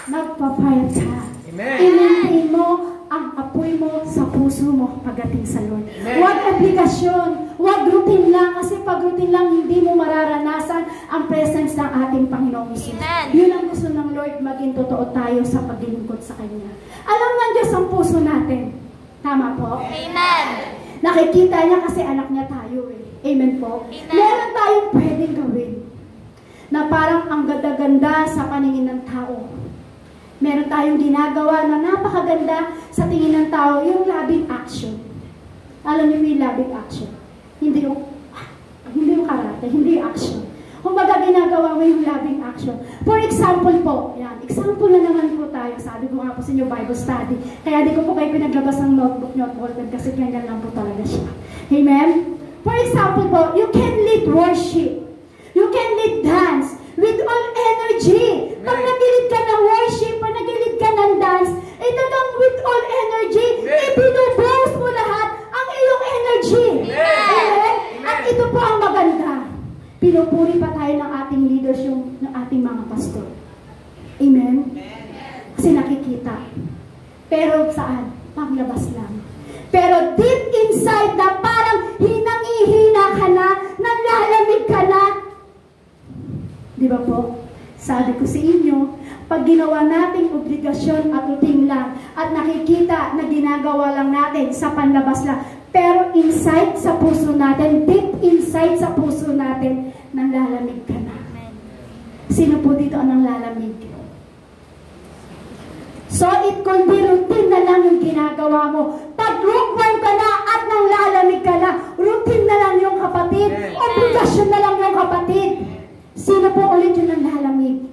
Nagpapayat ka. Amen. I-maintain mo ang apoy mo sa puso mo pagdating sa Lord. Amen. Huwag obligasyon, huwag routine lang, kasi pag routine lang, hindi mo mararanasan ang presence ng ating Panginoong Hesus. Amen. Yun ang gusto ng Lord, maging totoo tayo sa paglilingkod sa Kanya. Alam ng Diyos ang puso natin. Tama po? Amen. Nakikita niya kasi anak niya tayo eh. Amen po? Amen. Meron tayong pwedeng gawin na parang ang ganda-ganda sa paningin ng tao. Meron tayong ginagawa na napakaganda sa tingin ng tao, yung loving action. Alam niyo yung loving action? Hindi yung karate, hindi yung action. Kung baga ginagawa mo yung loving action. For example po, yan, example na naman po tayo, sabi ko nga po sa inyo, Bible study. Kaya di ko po kayo pinaglabas ng notebook nyo at ballpen kasi ganyan lang po talaga siya. Amen? For example po, you can lead worship. You can lead dance with all energy. Pag nagilid ka ng worship, pag nagilid ka ng dance, talagang with all energy, ibinubuhos mo lahat ang iyong energy. Amen? At ito po ang maganda. Pinupuri pa tayo ng ating leaders, ng ating mga pastor. Amen? Kasi nakikita. Pero saan? Panglabas lang. Pero deep inside na parang hinang-ihina ka na, nanlalamig ka na. Di ba po? Sabi ko sa inyo, pag ginawa nating obligasyon at routine lang, at nakikita na ginagawa lang natin sa panlabas lang, pero inside sa puso natin, deep inside sa puso natin, nanlalamig ka na. Sino po dito ang nanglalamig? So it could be routine na lang yung ginagawa mo. Pag lukewarm ka na at nanglalamig ka na, routine na lang yung kapatid, obligasyon na lang yung kapatid. Sino po ulit yung nanglalamig?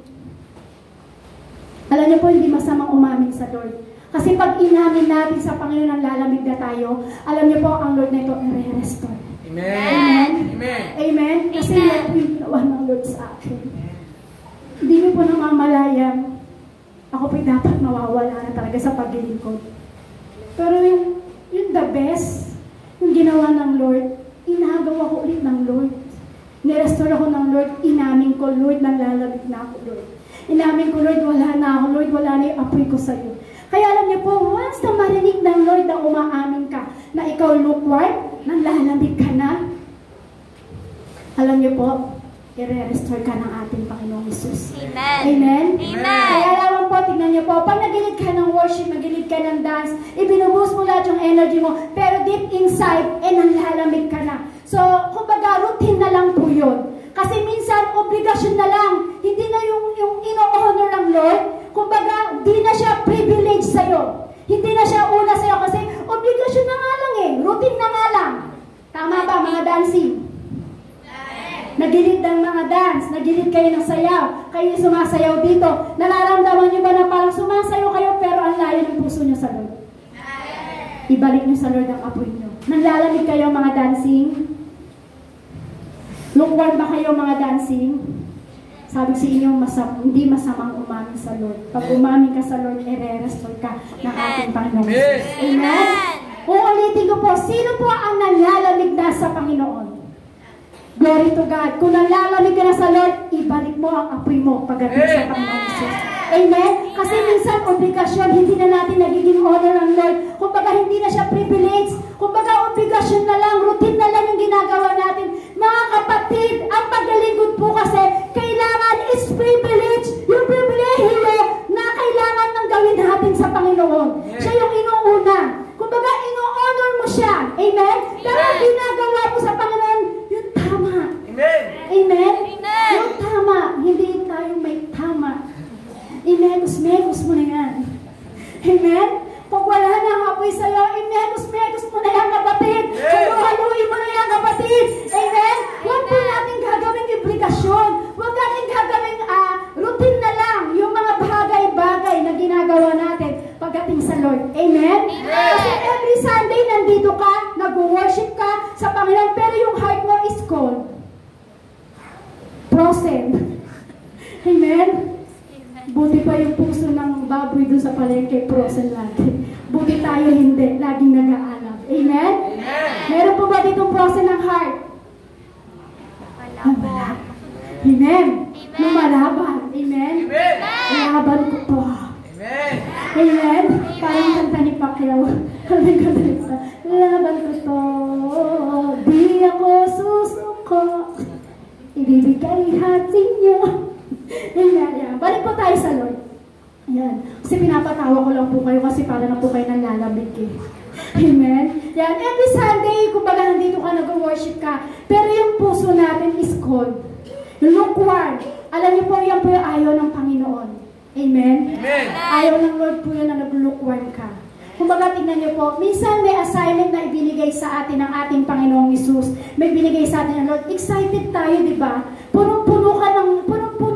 Alam niyo po, hindi masamang umamin sa Lord. Kasi pag inamin natin sa Panginoon ang lalamig na tayo, alam niyo po, ang Lord na ito i-restore. Amen. Amen? Amen. Amen? Kasi yan po yung ginawa ng Lord sa akin. Hindi niyo po namamalayang ako po'y dapat mawawala na talaga sa paglilingkod. Pero yung the best, yung ginawa ng Lord, inagawa ko ulit ng Lord. Nirestore ako ng Lord, inamin ko, Lord, nanlalamig na ako, Lord. Inamin ko, Lord, wala na ako, Lord, wala na yung apoy ko sa'yo. Kaya alam niyo po, once na marinig ng Lord na umaamin ka, na ikaw lukewarm, nanlalamig ka na, alam niyo po, i-restore ka ng ating Panginoong Hesus. Amen. Amen? Amen. Kaya lamang po, tignan niyo po, pag nagilid ka ng worship, nagilid ka ng dance, ibinuboost mo lahat yung energy mo, pero deep inside, nanlalamig ka na. So, kumbaga, routine na lang po yun. Kasi minsan, obligasyon na lang. Hindi na yung ino-honor ng Lord. Kumbaga, di na siya privilege sa'yo. Hindi na siya una sa'yo kasi obligasyon na nga lang eh. Routine na nga lang. Tama ba, mga dancing? Nagilid ng mga dance, nagilid kayo ng sayaw, kayo sumasayaw dito. Nararamdaman niyo ba na parang sumasayaw kayo pero ang layo ng puso niyo sa Lord? Ibalik niyo sa Lord ang apoy niyo. Nanlalamig kayo mga dancing? Lukewarm ba kayo mga dancing? Sabi sa inyo, hindi masamang umamin sa Lord. Pag umamin ka sa Lord, i-restore ka ng ating Panginoon. Amen? Uulitin ko po, sino po ang nanlalamig na sa Panginoon? Glory to God. Kung nanlalamig ka na sa Lord, ibalik mo ang apoy mo pagdating sa Panginoon Jesus. Amen? Kasi minsan, obligasyon, hindi na natin nagiging honor ng Lord. Kumbaga, hindi na siya privilege. Kumbaga, obligasyon na lang, routine na lang yung ginagawa natin. Mga kapatid, ang paglilingkod po kasi, kailangan is privilege. Yung privilege na kailangan nang gawin natin sa Panginoon. Siya yung inuuna. Kumbaga, ino-honor mo siya. Amen? Pero ang ginagawa mo sa Panginoon, yung tama. Amen. Amen? Yung tama. Hindi tayo may tama. Imegos-megos mo na yan. Amen? Pag wala na ang apoy sa'yo, imegos-megos mo na yan, kapatid. Halu-haluin mo na yan, kapatid. Amen? Huwag po natin gagawing obligasyon. Huwag natin gagawing routine na lang yung mga bagay-bagay na ginagawa natin pagdating sa Lord. Amen? Kasi every Sunday nandito ka, nag-worship ka sa Panginoon, pero yung heart mo is cold. Frozen. Amen? Buti pa yung puso ng baboy doon sa palengke, frozen lagi. Buti tayo hindi, laging nag-aalab. Amen? Meron po ba ditong frozen ng heart? Wala. Amen? Lumalaban. Amen? Laban ko po. Amen? Parang kanta ni Pacquiao. Laban ko to. Di ako susuko. Ibibigay hati niyo. Ayan. Balik po tayo sa Lord. Ayan. Kasi pinapatawa ko lang po kayo kasi para na po kayo nanlalamig eh. Amen? Yan. Every Sunday, kumbaga nandito ka, nag-worship ka, pero yung puso natin is cold. Lukewarm. Alam niyo po, yan po yung ayaw ng Panginoon. Amen? Amen. Ayaw ng Lord po yun na nag-lukewarm ka. Kumbaga, tignan niyo po, minsan may assignment na ibinigay sa atin ng ating Panginoong Hesus. May binigay sa atin ng Lord. Excited tayo, di ba? Punong-puno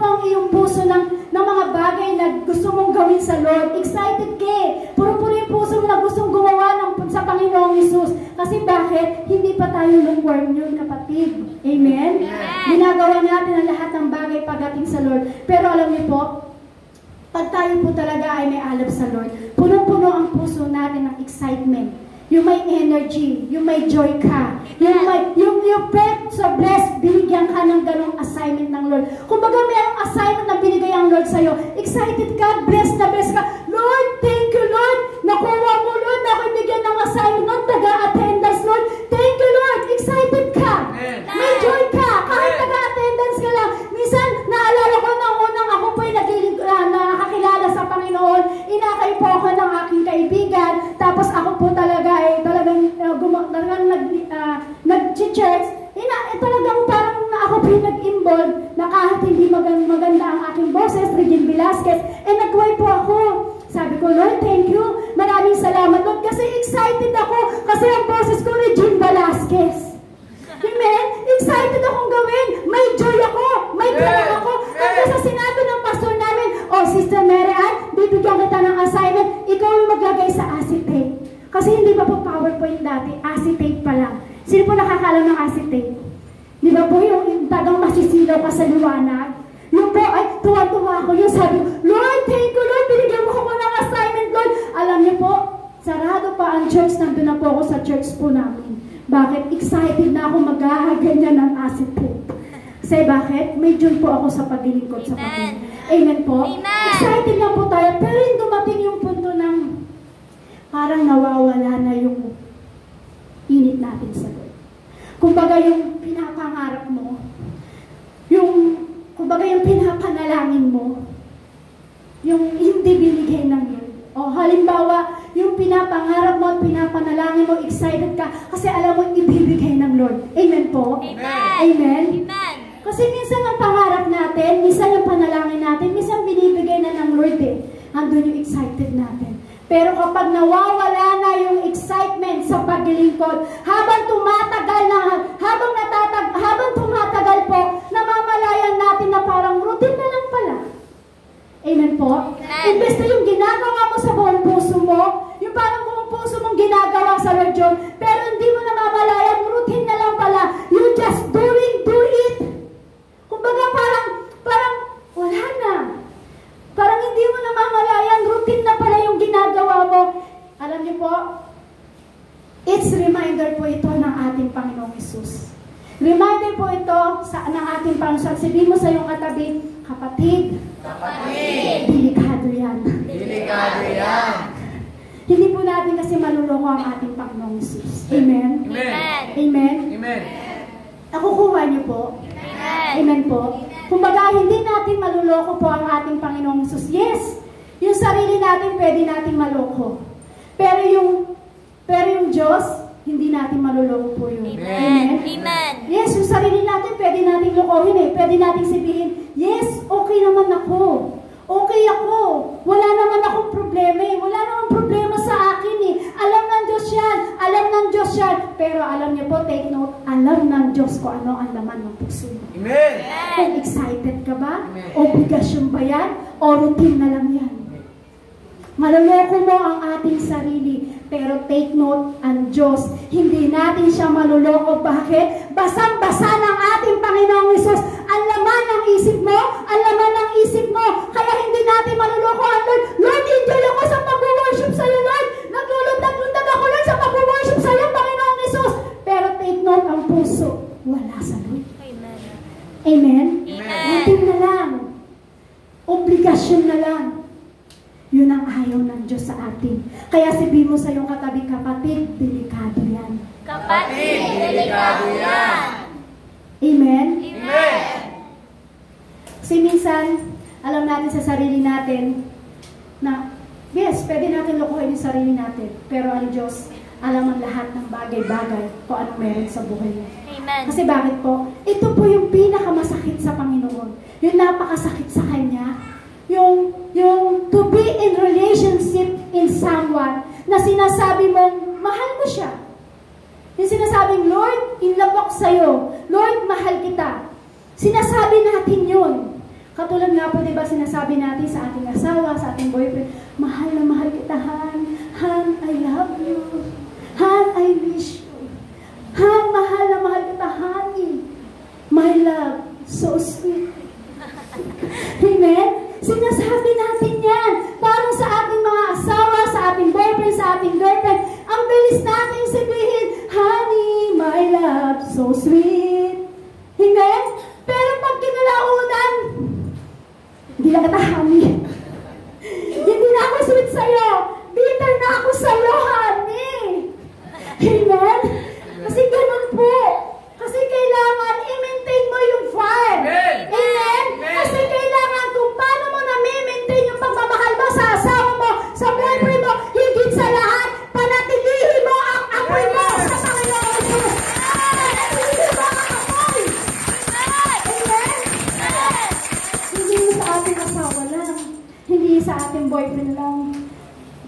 ang iyong puso ng mga bagay na gusto mong gawin sa Lord. Excited ka eh. Punong-puno yung puso mo na gustong gumawa sa Panginoong Hesus. Kasi bakit? Hindi pa tayo lukewarm yun, kapatid. Amen? Ginagawa natin ang lahat ng bagay pagdating sa Lord. Pero alam niyo po, pag tayo po talaga ay may alab sa Lord, punong-puno ang puso natin ng excitement. Yung may energy, yung may joy ka, yung pet sa blessed, binigyan ka ng ganong assignment ng Lord. Kumbaga mayroong assignment na binigay ang Lord sa'yo. Excited ka, blessed na blessed ka. Lord, thank you Lord. Nakuha mo Lord, na ako bigyan ng assignment ng taga-attendance Lord. Thank you Lord, excited ka. May joy ka, kahit taga-attendance ka lang. Minsan, naalala ko nang unang ako po'y nakakilala sa Panginoon. Inakay po ako ng aking kaibigan. Tapos ako po talaga talagang nag-church. Talagang parang ako po nag-involve na kahit hindi maganda ang aking boses, Regine Velasquez, nag-way po ako. Sabi ko, Lord, thank you. Maraming salamat, Lord, kasi excited ako. Kasi ang boses ko, Regine Velasquez. Amen? Excited akong gawin. May joy ako. May ganang ako. Hanggang sa sinabi ng pastor namin, Sister Mary Ann, bibigyan kita ng assignment. Ikaw ang maglagay sa acetate. Kasi hindi pa po PowerPoint dati. Acetate pa lang. Sino po nakakalam ng acetate? Di ba po yung tagang masisilaw ka sa liwanag? Yung po, tuwa-tuwa ako. Yung sabi ko, Lord, thank you, Lord, binigyan niyo po, sarado pa ang church, nandun na po ako sa church po namin. Bakit? Excited na ako maghahaganyan ng acid trip. Kasi bakit? May joy po ako sa paglilingkod sa Panginoon. Amen po? Amen. Excited na po tayo, pero yung dumating yung punto ng parang nawawala na yung init natin sa Lord. Kumbaga yung pinapangarap mo, kumbaga yung pinapanalangin mo, yung hindi binigay ng Lord. O halimbawa, yung pinapangarap mo at pinapanalangin mo, excited ka kasi alam mo ibibigay ng Lord. Amen po? Amen. Amen? Amen. Kasi minsan ang pangarap natin, minsan yung panalangin natin, minsan binibigay na ng Lord eh. Andun yung excited natin. Pero kapag nawawala na yung excitement sa paglilingkod, habang tumatagal po, namamalayan natin na parang routine na lang pala. Amen po? Amen. Imbes na yung ginagawa mo sa buong puso mo, yung parang buong puso mong ginagawa sa Lord yun, pero hindi mo namamalayan, routine na lang pala. You just do it. Kumbaga parang wala na. Parang hindi mo namamalayan, routine na pala yung ginagawa mo. Alam niyo po, it's reminder po ito ng ating Panginoong Hesus. Reminder po ito ng ating Panginoon. Sabihin mo sa iyong katabi, kapatid, delikado yan. Delikado yan. Hindi po natin kasi maluloko ang ating Panginoong Hesus. Amen? Amen. Amen? Amen. Nakukuha niyo po? Amen po? Kumbaga, hindi natin maluloko po ang ating Panginoong Hesus. Yes, yung sarili natin pwede natin maloko. Pero yung Diyos, hindi natin maluloko po yun. Amen. Amen. Yes, yung sarili natin pwede natin lokohin eh. Pwede natin sabihin, yes, okay naman ako. Okay ako. Wala naman akong problema eh. Wala namang problema sa akin eh. Alam ng Diyos yan. Alam ng Diyos yan. Pero alam niyo po, take note, alam ng Diyos ko ano ang laman ng puso mo. Amen. Kung excited ka ba? Amen. Obligasyon ba yan? O routine na lang yan? Maluloko mo ang ating sarili. Pero take note, ang Diyos, hindi natin siya maluloko. Bakit? Basang-basa ng ating Panginoong Hesus. Ang laman ng isip mo, ang laman ng isip mo. Kaya hindi natin maluloko ang Lord. Lord, enjoy ako sa pag-worship sa'yo, Lord. Naglulundag-lundag ako, Lord, sa pag-worship sa'yo, Panginoong Hesus. Pero take note, ang puso, wala sa Lord. Amen. Amen? Amen. Routine na lang. Obligasyon na lang. Yun ang ayaw ng Diyos sa atin. Kaya sabihin mo sa iyong katabi, kapatid, delikado yan. Kapatid, delikado yan. Amen? Amen. Kasi minsan, alam natin sa sarili natin na, yes, pwede natin lokohin yung sarili natin. Pero ang Diyos, alam ang lahat ng bagay-bagay kung anong meron sa buhay mo. Amen. Kasi bakit po? Ito po yung pinakamasakit sa Panginoon. Yung napakasakit sa Kanya. Yung to be in relationship in someone na sinasabi mong mahal mo siya. Yung sinasabing, Lord, in love ako sa'yo. Lord, mahal kita. Sinasabi natin yun. Katulad nga po, diba, sinasabi natin sa ating asawa, sa ating boyfriend, mahal na mahal kita, Han. Han, I love you. Han, I wish you. Han, mahal na mahal kita, honey. My love, so sweet. Amen? Sinasabi natin yan. Parang sa ating mga asawa, sa ating boyfriend, sa ating girlfriend, ang bilis natin sabihin, honey, my love, so sweet. Amen? Pero pag kinalaunan, hindi na kita, honey. Hindi na ako sweet sa'yo. Bitter na ako sa'yo, honey. Amen? Kasi ganun po. Kasi kailangan i-maintain mo yung fire. Amen? Kasi kailangan kung paano mo na-maintain yung pagmamahal mo sa asawa mo, sa boyfriend mo, higit sa lahat, panatilihin mo ang apoy mo sa Panginoon Diyos. Panatilihin mo ang apoy. Amen? Hindi sa ating asawa lang. Hindi sa ating boyfriend lang.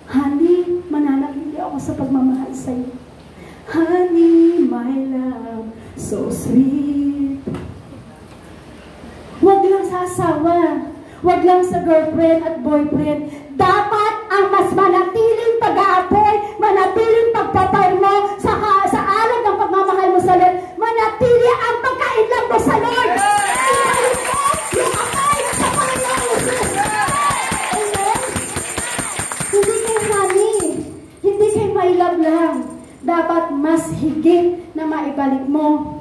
Honey, mananatili ako sa pagmamahal sa'yo. Honey, my love, so sweet. Huwag lang sa asawa. Huwag lang sa girlfriend at boyfriend. Dapat ang mas manatiling pag-aapoy, manatiling pagpapay mo sa alab ng pagmamahal mo sa Lord. Manatili ang pagkainlang mo sa Lord. Ibalik mo yung apoy sa Panginoon. Amen? Hindi kayo honey. natin na maibalik mo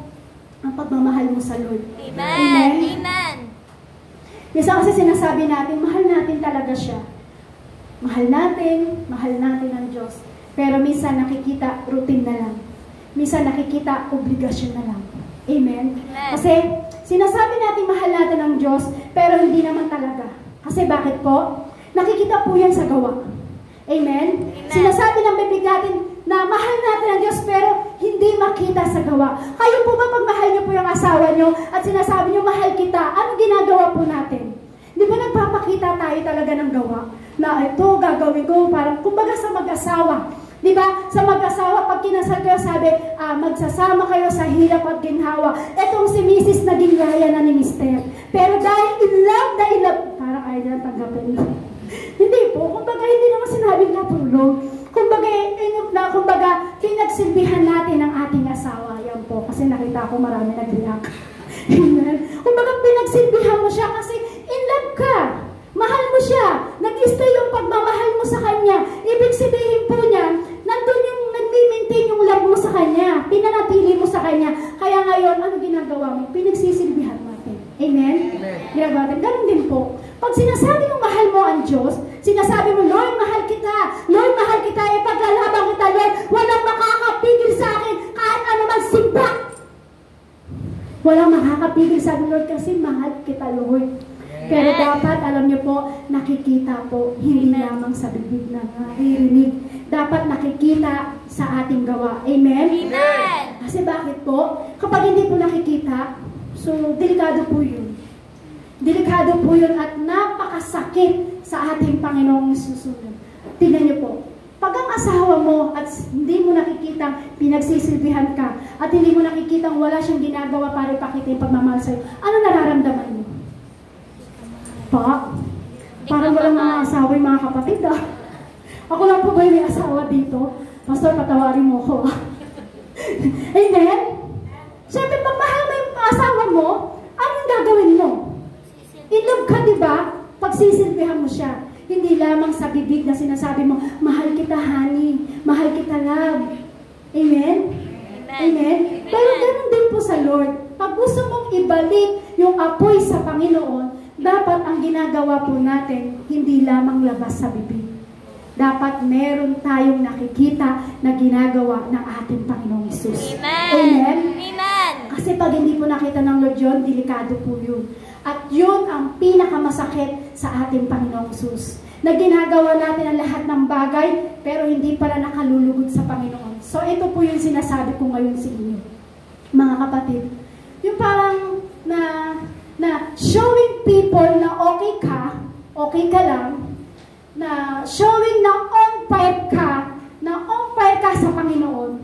ang pagmamahal mo sa Lord. Amen. Amen. Minsan kasi sinasabi natin, mahal natin talaga siya. Mahal natin ang Diyos. Pero minsan nakikita routine na lang. Minsan nakikita obligasyon na lang. Amen? Kasi sinasabi natin mahal natin ang Diyos, pero hindi naman talaga. Kasi bakit po? Nakikita po yan sa gawa. Amen? Sinasabi ng bibig natin na mahal natin ang Diyos, pero hindi makita sa gawa. Kayo po ba pag mahal niyo po yung asawa niyo at sinasabi niyo mahal kita, ano ginagawa po natin? Di ba nagpapakita tayo talaga ng gawa? Na ito, gagawin ko, parang kumbaga sa mag-asawa. Di ba? Sa mag-asawa, pag kinasal kayo, sabi, magsasama kayo sa hirap at ginhawa. Etong si Mrs. naging gaya na ni Mr. Pero dahil in love, parang ayaw na tanggapin. Hindi po, kumbaga hindi naman sinabing natulong. Kumbaga, pinagsilbihan natin ang ating asawa. Yan po, kasi nakita ko marami nag-react. Amen. Kumbaga, pinagsilbihan mo siya kasi in love ka. Mahal mo siya. Nag-stay yung pagmamahal mo sa kanya. Ibig sabihin po niya, nandun yung nag-maintain yung love mo sa kanya. Pinanatili mo sa kanya. Kaya ngayon, ano ginagawa mo? Pinagsisilbihan natin. Amen? Ginagawa natin. Ganun din po. Pag sinasabi mo mahal mo ang Diyos, sinasabi mo, Lord, mahal kita. Lord, mahal kita. Ipaglalabang kita, Lord. Walang makakapigil sa akin kahit ano magsimba. Walang makakapigil sa akin, Lord, kasi mahal kita, Lord. Pero dapat, alam niyo po, nakikita po, hindi lamang sa bibig na naririnig. Dapat nakikita sa ating gawa. Amen? Amen. Kasi bakit po? Kapag hindi po nakikita, so, delikado po yun. Delikado po yun at napakasakit sa ating Panginoong susunod. Tingnan niyo po, pag ang asawa mo at hindi mo nakikita, pinagsisilbihan ka, at hindi mo nakikita wala siyang ginagawa para ipakita yung pagmamahal sa'yo, ano nararamdaman mo? Pa? Parang walang mga asawa yung mga kapatid, ah. Ako lang po ba yung may asawa dito? Pastor, patawarin mo ko. Amen? Siyempre, pag mahal mo yung asawa mo, anong gagawin mo? In love ka, di ba? Pagsisilbihan mo siya. Hindi lamang sa bibig na sinasabi mo, mahal kita, honey. Mahal kita, love. Amen? Amen? Pero ganun din po sa Lord. Pag gusto mong ibalik yung apoy sa Panginoon, dapat ang ginagawa po natin, hindi lamang labas sa bibig. Dapat meron tayong nakikita na ginagawa ng ating Panginoong Hesus. Amen? Amen. Kasi pag hindi po nakita ng Lord yun, delikado po yun. At yun ang pinakamasakit sa ating Panginoong Hesus. Na ginagawa natin ang lahat ng bagay, pero hindi pala nakalulugod sa Panginoon. So ito po yung sinasabi ko ngayon sa inyo, mga kapatid. Yung parang na showing people na okay ka lang, na showing na on fire ka sa Panginoon.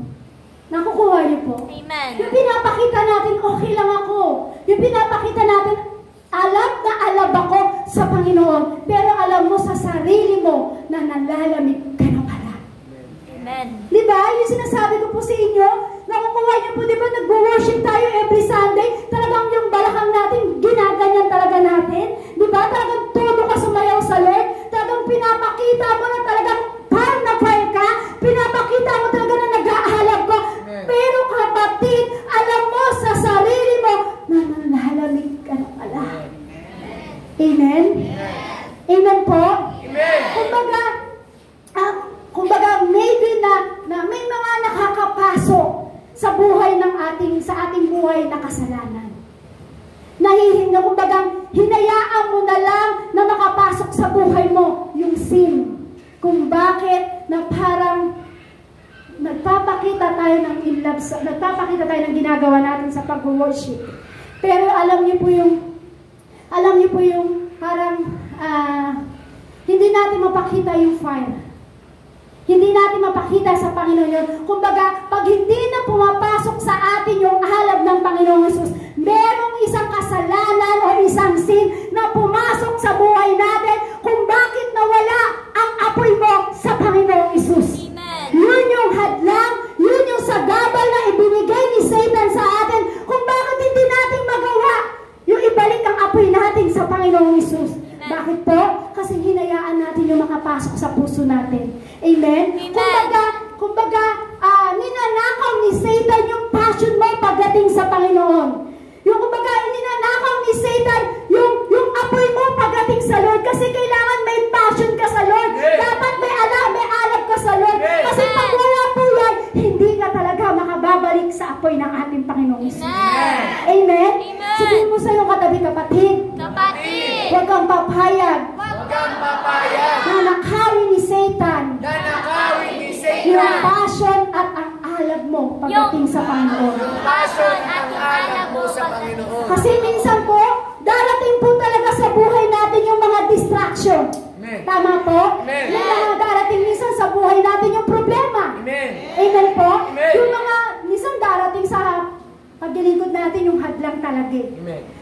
Nakukuha niyo po? Amen. Yung pinapakita natin, okay lang ako. Yung pinapakita natin, alam na alam ako sa Panginoon. Pero alam mo sa sarili mo na nalalamig ka na pala. Amen. Diba? Yung sinasabi ko po sa inyo, nakukuha niyo po, diba, nag-worship tayo every Sunday, talagang yung balakang natin, ginaganyan talaga natin. Diba? Talagang todo ka sumayaw sa Lord. Talagang pinapakita mo na talagang parang na-fire ka. Pinapakita mo talaga na nag-aahalap ka. Pero kapatid, alam mo sa sarili mo na nalalamig ka na pala. Amen? Amen po? Amen. Kumbaga maybe na may mga nakakapasok sa buhay sa ating buhay na kasalanan. Kumbaga, hinayaan mo na lang na makapasok sa buhay mo yung sin. Kung bakit na parang nagpapakita tayo ng ginagawa natin sa pag-worship. Pero alam niyo po yung parang hindi natin mapakita yung fire. Hindi natin mapakita sa Panginoon yun. Kumbaga, pag hindi na pumapasok sa atin yung halab ng Panginoong Hesus, merong isang kasalanan o isang sin na pumasok sa buhay natin kung bakit nawala ang apoy mo sa Panginoong Hesus. Yun yung hadlang, yun yung sagabal na ibinigay ni Satan sa atin kung bakit hindi natin magawa yung ibalik ang apoy natin sa Panginoong Hesus. Bakit po? Kasi hinayaan natin yung makapasok sa puso natin. Amen? Kumbaga, ninanakaw ni Satan yung passion mo pagdating sa Panginoon. Yung kumbaga, ininanakaw ni Satan yung apoy mo pagdating sa Lord. Kasi kailangan may passion ka sa Lord. Dapat may alab ka sa Lord. Kasi pag wala po yan, hindi ka talaga makababalik sa apoy ng ating Panginoong Isus. Amen? Sabihin mo sa iyong katabi, kapatid. Huwag kang papayag. Na nakawin ni Satan. Yung passion at ang alab mo pagdating sa Panginoon. Kasi minsan po, darating po talaga sa buhay natin yung mga distraction. Tama po? May mga darating minsan sa buhay natin yung problema. Amen po? Yung mga minsan darating sa paglilingkod natin yung hadlang talaga.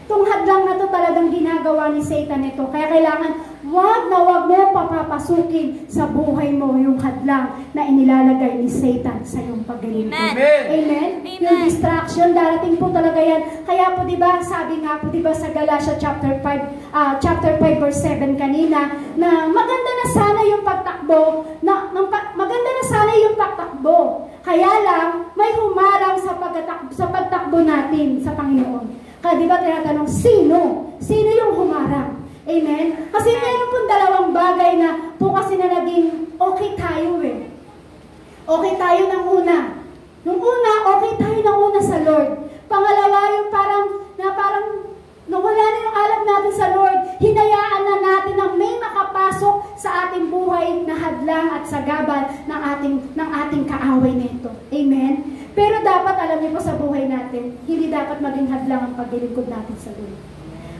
Itong hadlang na to talagang ginagawa ni Satan ito. Kaya kailangan wag mo papapasukin sa buhay mo yung hadlang na inilalagay ni Satan sa iyong paglilingkod. Amen? Yung distraction, darating po talaga yan. Kaya po diba, sabi nga po diba sa Galatia chapter 5 verse 7 kanina, na maganda na sana yung pagtakbo, maganda na sana yung pagtakbo. Kaya lang, may humarang sa pagtakbo natin sa Panginoon. Kaya di ba tinatanong, sino? Sino yung humarang? Amen? Kasi meron pong dalawang bagay na po kasi na naging okay tayo eh. Okay tayo ng una. Nung una, okay tayo ng una sa Lord. Pangalawa, yung parang nawala na yung alab natin sa Lord. Hinayaan na natin na may makapasok sa ating buhay na hadlang at sagabal ng ating kaaway nito. Amen? Pero dapat, alam niyo po sa buhay natin, hindi dapat maging hadlang ang paglilingkod natin sa Lord.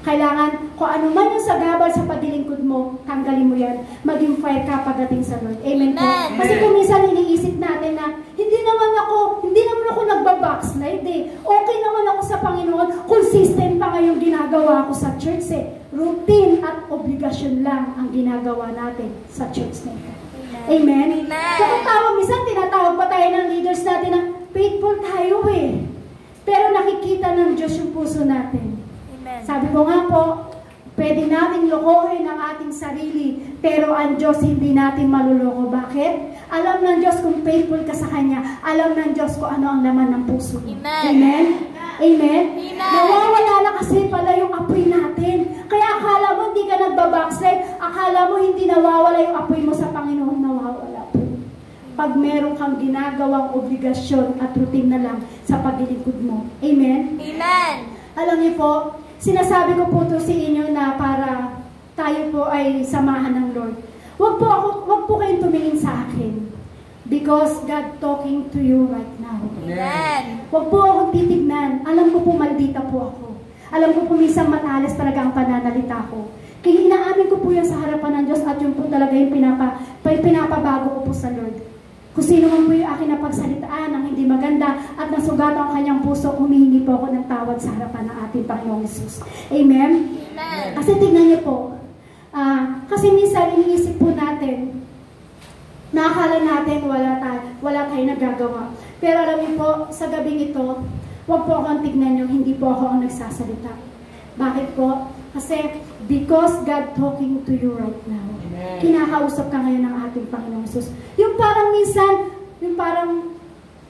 Kailangan, kung ano man yung sagabal sa paglilingkod mo, tanggalin mo yan, maging fire ka pagdating sa Lord. Amen po. Kasi kung minsan iniisip natin na, hindi naman ako nagbabackslide eh. Okay naman ako sa Panginoon, consistent pa ngayong ginagawa ko sa church eh. Routine at obligasyon lang ang ginagawa natin sa church na ito. Amen? So minsan tinatawag pa tayo ng leaders natin na faithful tayo eh. Pero nakikita ng Diyos yung puso natin. Amen. Sabi ko nga po, pwede nating lokohin ang ating sarili, pero ang Diyos hindi natin maluloko. Bakit? Alam ng Diyos kung faithful ka sa Kanya. Alam ng Diyos kung ano ang laman ng puso. Amen? Amen? Amen? Nawawala na kasi pala yung apoy natin. Kaya akala mo hindi ka nagbabackslide. Akala mo hindi nawawala yung apoy mo sa Panginoon. Nawawala po. Pag meron kang ginagawang obligasyon at routine na lang sa paglilingkod mo. Amen? Amen. Alam niyo po, sinasabi ko po ito sa inyo na para tayo po ay samahan ng Lord. Wag po kayong tumingin sa akin. Because God talking to you right now. Amen. Wag po akong titignan. Alam ko po maldita po ako. Alam ko po minsan matalas talaga ang pananalita ko. Kaya inaamin ko po yan sa harapan ng Diyos at yun po talaga yung pinapabago ko po sa Lord. Kung sino man po yung akin na pagsalitaan ng hindi maganda at nasugatan ang kanyang puso, humihingi po ako ng tawad sa harapan ng ating Panginoong Isus. Amen? Amen. Kasi tignan niyo po, kasi minsan iniisip po natin, nakakala natin wala tayo nagagawa. Pero alam niyo po, sa gabing ito, huwag po akong tignan niyo, hindi po ako ang nagsasalita. Bakit po? Kasi because God talking to you right now. Amen. Kinakausap ka ngayon ng ating Panginoong Isus. Yung parang minsan,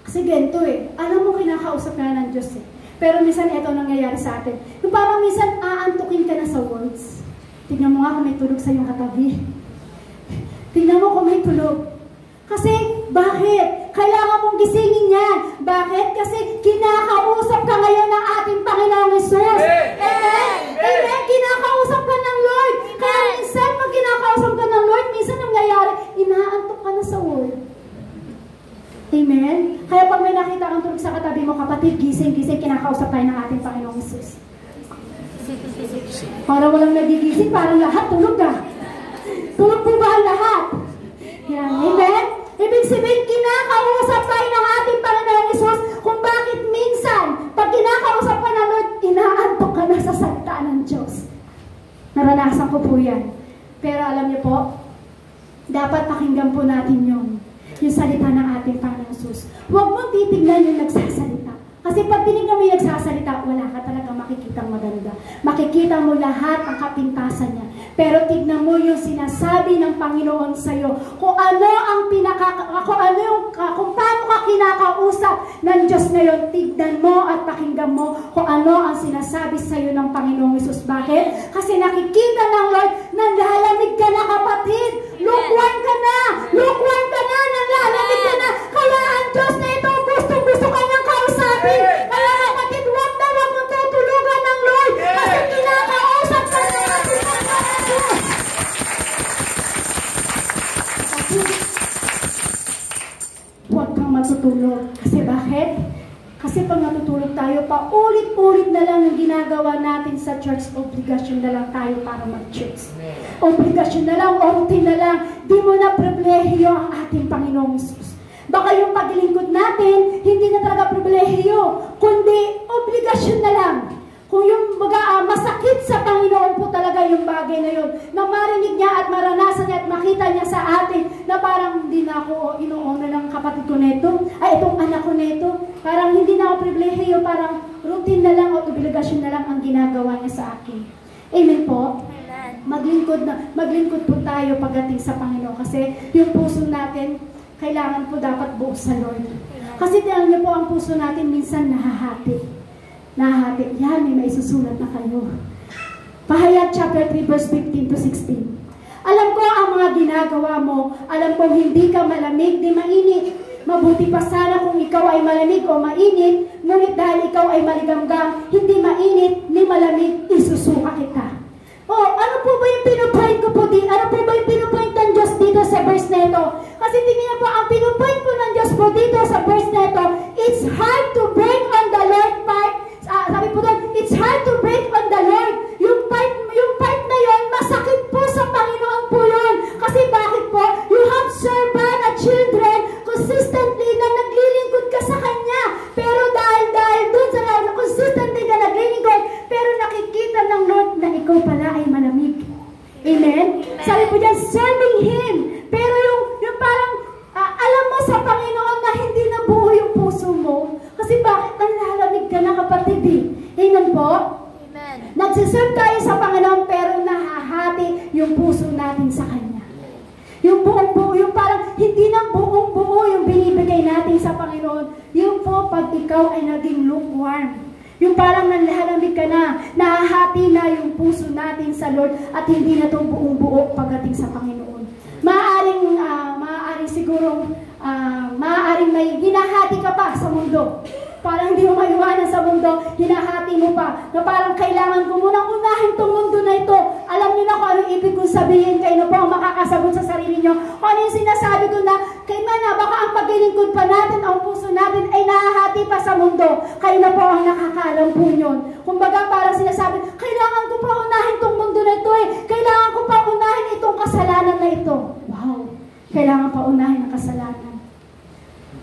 kasi ganito eh. Alam mo, kinakausap ka na ng Diyos eh. Pero minsan, ito nangyayari sa atin. Yung parang minsan, aantukin ka na sa words. Tignan mo nga kung may tulog sa iyong katabi. Tignan mo kung may tulog. Kasi, bakit? Kailangan mong gisingin yan. Bakit? Kasi kinakausap ka ngayon ng ating Panginoong Isus. Amen? Amen? Kinakausap ka ng Lord. Kaya minsan, pag kinakausap ka ng Lord, minsan nangyayari, inaantok ka na sa word. Amen? Kaya pag may nakita kang tulog sa katabi mo, kapatid, gising, kinakausap tayo ng ating Panginoong Isus. Para walang nagigising, parang lahat tulog ah. Tulog po ba ang lahat? Yan. Amen? Ibig sabihin, kinakausap tayo ng ating Panginoong Isus kung bakit minsan, pag kinakausap ka na Lord, inaantok ka na sa salita ng Diyos. Naranasan ko po yan. Pero alam niyo po, dapat pakinggan po natin yung salita ng ating Panginoong Isus. Huwag mong titignan yung nagsasalita. Kasi pag tinignan mo yung nagsasalita, wala ka talaga makikitang maganda. Makikita mo lahat ang kapintasan niya. Pero tignan mo yung sinasabi ng Panginoon sa'yo. Kung paano ka kinakausap ng Diyos ngayon, tignan mo at pakinggan mo kung ano ang sinasabi sa'yo ng Panginoong Hesus. Bakit? Kasi nakikita ng Lord, nanlalamig ka na, kapatid. Lukewarm ka na. Lukewarm ka na. Nanlalamig ka na. Kaya ang Diyos na ito, gusto ka niyang kausapin. Kaya kapatid, huwag mong tutulugan ng Lord. Kasi kinakausap ka na natin ang mga Diyos. Huwag kang matutulog. Kasi bakit? Kasi pag natutulog tayo, paulit-ulit na lang yung ginagawa natin sa church, obligasyon na lang tayo para mag-church. Obligasyon na lang, routine na lang. Di mo na pribilehiyo ang ating Panginoong Hesus. Baka yung paglingkod natin, hindi na talaga pribilehiyo, kundi obligasyon na lang. Kung yung masakit sa Panginoon po talaga yung bagay na yun, na marinig niya at maranasan niya at makita niya sa atin na parang hindi na ako inuuna ng kapatid ko neto, itong anak ko neto, parang hindi na ako pribilehiyo, parang routine na lang o obligasyon na lang ang ginagawa niya sa akin. Amen po? Maglingkod po tayo pagdating sa Panginoon kasi yung puso natin, kailangan po dapat buo sa Lord. Kasi tingnan niyo po, ang puso natin minsan nahahati. Yan, may maisusulat na kayo. Pahayag chapter 3 verse 15 to 16. Alam ko ang mga ginagawa mo. Alam kong hindi ka malamig di mainit. Mabuti pa sana kung ikaw ay malamig o mainit. Ngunit dahil ikaw ay maligamgam, hindi mainit ni malamig, isusuka kita. Ano po ba yung pinupoint ko po dito? Ano po ba yung pinupoint ng Diyos dito sa verse na ito? Kasi tingnan po, ang pinupoint po ng Diyos po dito sa verse na ito, it's hard to break on the Lord part. Sabi po doon, it's hard to break on the Lord. Yung part na yun, masakit po sa Panginoon po yun. Kasi bakit po? You have servant at children consistently na naglilingkod ka sa Kanya. Pero dahil doon sa consistently na naglilingkod, pero nakikita ng Lord na ikaw pala ay malamig. Amen? Sabi po dyan, serving Him. Pero yung parang, alam mo sa Panginoon na hindi na buo yung puso mo. Kasi bakit nanlalamig ka na, kapatid eh? Amen po? Amen. Nagsiserve tayo sa Panginoon pero nahahati yung puso natin sa Kanya. Yung buong buo, yung parang hindi na buong buo yung binibigay natin sa Panginoon. Yung po pag ikaw ay naging lukewarm. Yung parang nanlalamig ka na, nahahati na yung puso natin sa Lord at hindi na ito buong buo pagdating sa Panginoon. Maaaring siguro, maaaring may hinahati ka pa sa mundo. Parang hindi mo maiwanan sa mundo, hinahati mo pa, na parang kailangan ko munang unahin itong mundo na ito. Alam niyo na kung anong ibig kong sabihin, kayo na po ang makakasagot sa sarili niyo. Kung ano yung sinasabi ko na, kay mana, baka ang paglilingkod pa natin, ang puso natin ay nahahati pa sa mundo. Kayo na po ang nakakaalam po yun. Kumbaga parang sinasabi, kailangan ko pa unahin itong mundo na ito kailangan ko pa unahin itong kasalanan na ito. Wow! Kailangan pa unahin ang kasalanan.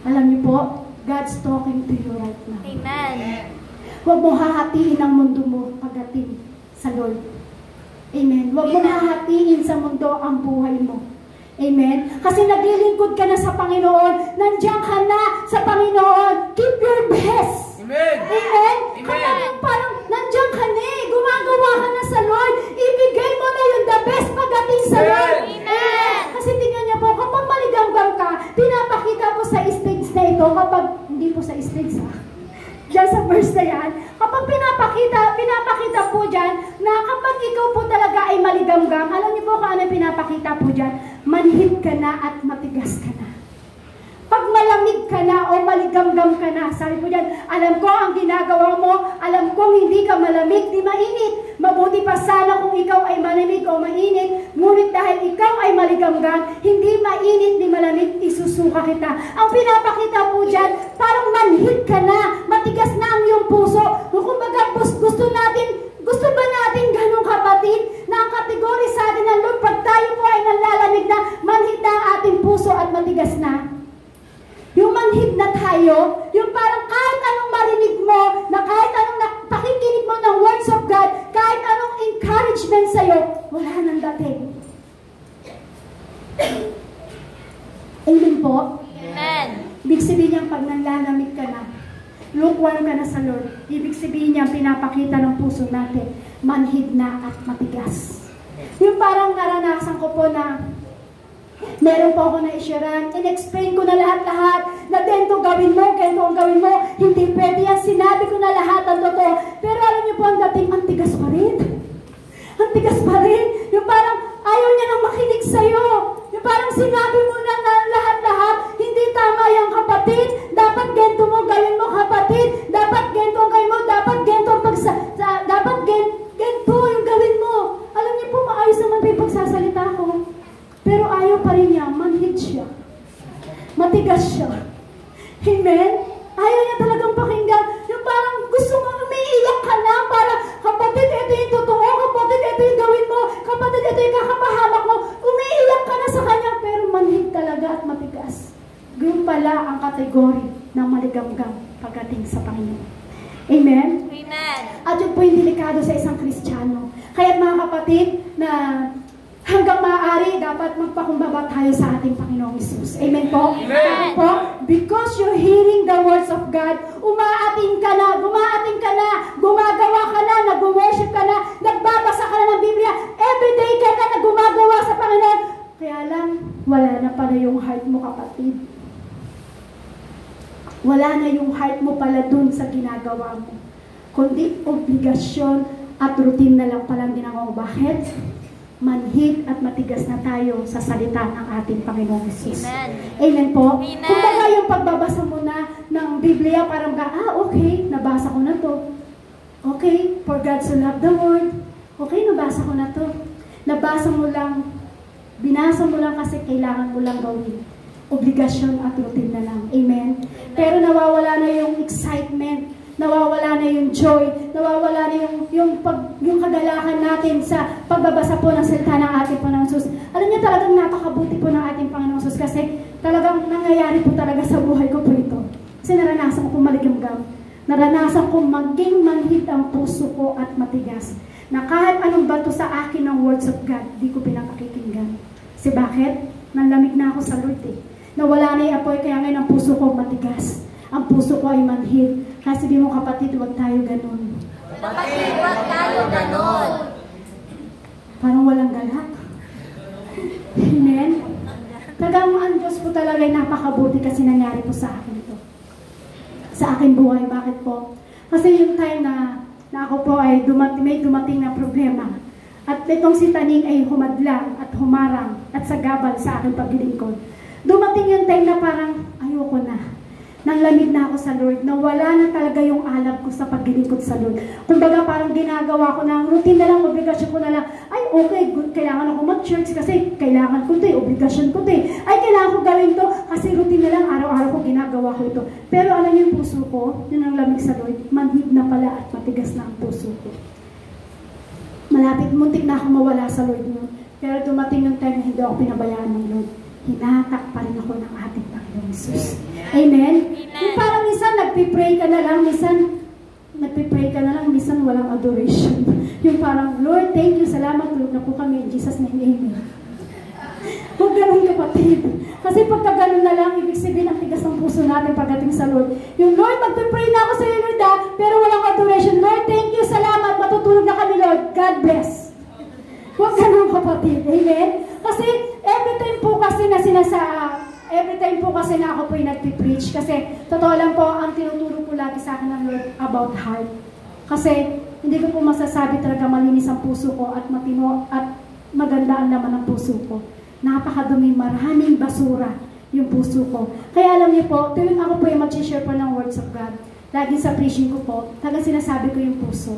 Alam niyo po, God's talking to you right now. Amen. Huwag mo hahatiin ang mundo mo pagdating sa Lord. Amen. Huwag mo hahatiin sa mundo ang buhay mo. Amen. Kasi naglilingkod ka na sa Panginoon. Nandiyan ka na sa Panginoon. Keep your best. Amen. Amen. Amen. Kapag parang nandiyan ka na gumagawa ka na sa Lord, ibigay mo na yung the best pagdating sa Lord. Amen. Kasi tingnan niyo po, kapag maligamgam ka, pinapakita po sa stage na ito, kapag, hindi po sa stage diyan sa verse na yan, kapag pinapakita po dyan, na kapag ikaw po talaga ay maligamgam, alam niyo po kung ano pinapakita po dyan, manhid ka na at matigas ka na. Pag malamig ka na o maligamgam ka na, sabi po dyan, alam ko ang ginagawa mo, alam kong hindi ka malamig, di mainit. Mabuti pa sana kung ikaw ay malamig o mainit, ngunit dahil ikaw ay maligamgam, hindi mainit ni malamig, isusuka kita. Ang pinapakita po dyan, parang manhid ka na, matigas na ang iyong puso. Kumbaga, gusto ba natin ganong kapatid, na ang kategory sa atin ng Lord, pag tayo po ay nalalamig na, manhid na ang ating puso at matigas na? Yung manhid na tayo, yung parang kahit anong marinig mo, na kahit anong pakikinig mo ng words of God, kahit anong encouragement sa'yo, wala nang dating. Amen po? Amen. Ibig sabihin niya, pag nanlalamig ka na, lukewarm ka na sa Lord, ibig sabihin niya, pinapakita ng puso natin, manhid na at matigas. Yung parang naranasan ko po na meron po ako na isyaran, in-explain ko na lahat-lahat, na ganito gawin mo, ganito ang gawin mo, hindi pwede yan, sinabi ko na lahat ang totoo. Pero alam niyo po, ang dating, ang tigas pa rin. Ang tigas pa rin. Yung parang, ayaw niya nang makinig sa'yo. Yung parang sinabi mo na lahat-lahat, hindi tama yung kapatid, dapat ganito mo gawin mo kapatid, dapat ganito ang gawin mo, dapat ganito ang dapat ganito yung gawin mo. Alam niyo po, maayos naman pa yung pagsasalita ko. Pero ayaw pa rin niya, manhid siya. Matigas siya. Amen? Ayaw niya talagang pakinggan. Yung parang gusto mo, umiiyak ka na para, kapatid, ito yung totoo, kapatid, ito yung gawin mo, kapatid, ito yung kakapahamak mo. Umiiyak ka na sa kanya, pero manhid talaga at matigas. Ganyan pala ang kategory ng maligamgam pagdating sa Panginoon. Amen? Amen. At yun po yung delikado sa isang Kristiyano. Kaya mga kapatid, na hanggang maaari, dapat magpakumbaba tayo sa ating Panginoong Hesus. Amen po? Amen po? Because you're hearing the words of God, umaating ka na, gumagawa ka na, nag-worship ka na, nagbabasa ka na ng Biblia, everyday ka na gumagawa sa Panginoon. Kaya lang, wala na pala yung heart mo, kapatid. Wala na yung heart mo pala dun sa ginagawa mo. Kundi obligasyon at routine na lang palang ginagawa mo. Bakit? Manhid at matigas na tayo sa salita ng ating Panginoong Hesus. Amen. Amen po? Amen. Kung baga yung pagbabasa mo na ng Biblia, parang okay, nabasa ko na to. Okay, for God so loved the world. Okay, nabasa ko na to. Nabasa mo lang, binasa mo lang kasi kailangan mo lang gawin. Obligasyon at routine na lang. Amen? Pero nawawala na yung excitement, nawawala na yung joy, nawawala na yung kagalakan natin sa pagbabasa po ng salita ng ating Panginoong Hesus. Alam niyo, talagang napakabuti po ng ating Panginoong Hesus kasi talagang nangyayari po talaga sa buhay ko po ito. Kasi naranasan ko maligamgam. Naranasan ko maging manhid ang puso ko at matigas. Na kahit anong bato sa akin ng words of God, di ko pinapakikinggan. Kasi bakit? Nanlamig na ako sa Lord eh. Nawala na yung apoy, kaya ngayon ang puso ko matigas. Ang puso ko ay manhid. Kaya sabi mo, kapatid, huwag tayo ganun. Kapatid, huwag tayo ganon. Parang walang galak. Amen? Talagang ang Diyos po talaga ay napakabuti kasi nangyari po sa akin ito. Sa akin buhay. Bakit po? Kasi yung time na ako po ay may dumating na problema. At itong si Taning ay humadlang at humarang at sagabal sa aking paglilingkod. Dumating yung time na parang ayoko na. Nanglamig na ako sa Lord, na wala na talaga yung alab ko sa paglilingkod sa Lord. Kumbaga parang ginagawa ko na, routine na lang, obligasyon ko na lang, ay okay, kailangan ako mag-church kasi kailangan ko ito, obligasyon ko ito. Ay kailangan ko gawin ito kasi routine na lang, araw-araw ko ginagawa ko ito. Pero alam niyo yung puso ko, yun ang lamig sa Lord, manhid na pala at matigas na ang puso ko. Malapit, muntik na ako mawala sa Lord mo. Pero dumating yung time na hindi ako pinabayaan ng Lord. Hinatak pa rin ako ng ating Panginoong Hesus. Amen? Yung parang minsan nagpipray ka na lang, minsan walang adoration. Yung parang, Lord, thank you, salamat, tulog na po kami in Jesus' name, amen. Huwag ganun, kapatid. Kasi pagka ganun na lang, ibig sabihin ang tigas ng puso natin pagdating sa Lord. Yung Lord, magpipray na ako sa iyo, Lord, pero walang adoration. Lord, thank you, salamat, matutulog na kami, Lord. God bless. Huwag ganun, kapatid. Amen? Kasi every time po kasi na ako po yung nagpipreach. Kasi totoo lang po, ang tinuturo po lagi sa akin ng Lord about heart. Kasi hindi ko po masasabi talaga malinis ang puso ko at matino at maganda ang laman ng puso ko. Napakadumi, maraming basura yung puso ko. Kaya alam niyo po, tuwing ako po yung mag-share po ng words of God, lagi sa preaching ko po, talaga sinasabi ko yung puso.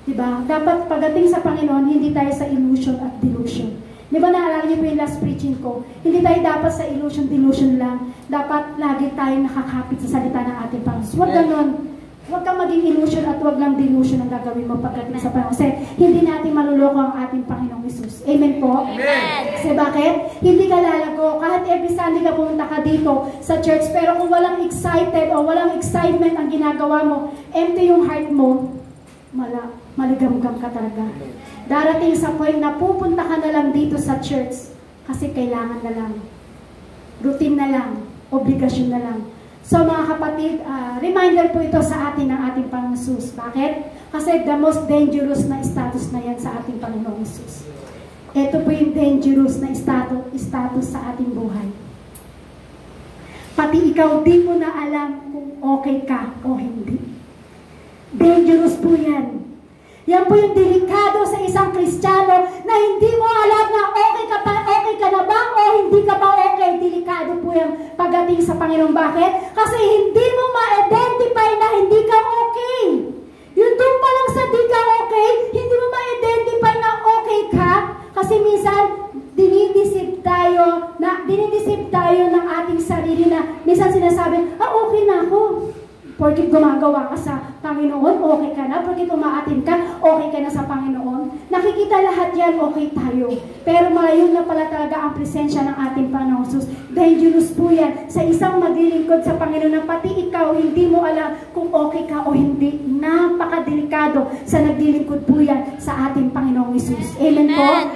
Diba? Dapat pagdating sa Panginoon, hindi tayo sa illusion at delusion. Diba naalala niyo po yung last preaching ko? Hindi tayo dapat sa illusion, delusion lang. Dapat lagi tayo nakakapit sa salita ng ating Panginoon. Huwag ganon. Huwag kang maging illusion at huwag lang delusion ang gagawin mo pagdating sa Panginoon. Kasi hindi natin maluloko ang ating Panginoong Hesus. Amen po? Amen. Kasi bakit? Hindi ka lalago. Kahit every Sunday ka pumunta ka dito sa church, pero kung walang excited o walang excitement ang ginagawa mo, empty yung heart mo, maligamgam ka talaga. Darating sa point na pupunta ka na lang dito sa church kasi kailangan na lang. Routine na lang. Obligasyon na lang. So mga kapatid, reminder po ito sa atin ng ating Panginoong Hesus. Bakit? Kasi the most dangerous na status na yan sa ating Panginoong Hesus. ito po yung dangerous na status sa ating buhay. Pati ikaw, di mo na alam kung okay ka o hindi. Dangerous po yan. Yan po yung delikado sa isang Kristiyano na hindi mo alam na okay ka na ba o hindi ka ba okay. Delikado po yan pagdating sa Panginoon. Bakit? Kasi hindi mo ma-identify na hindi ka okay. Yung doon pa lang sa di ka okay, hindi mo ma-identify na okay ka. Kasi minsan, dinidisip tayo ng ating sarili na minsan sinasabi, okay na ako. Porkit gumagawa ka sa Panginoon, okay ka na. Porkit umaatin ka, okay ka na sa Panginoon. Nakikita lahat yan, okay tayo. Pero malayo na pala talaga ang presensya ng ating Panginoon Jesus. Dangerous po yan sa isang maglilingkod sa Panginoon na pati ikaw, hindi mo alam kung okay ka o hindi. Napakadelikado sa naglilingkod po yan sa ating Panginoong Jesus. Amen po?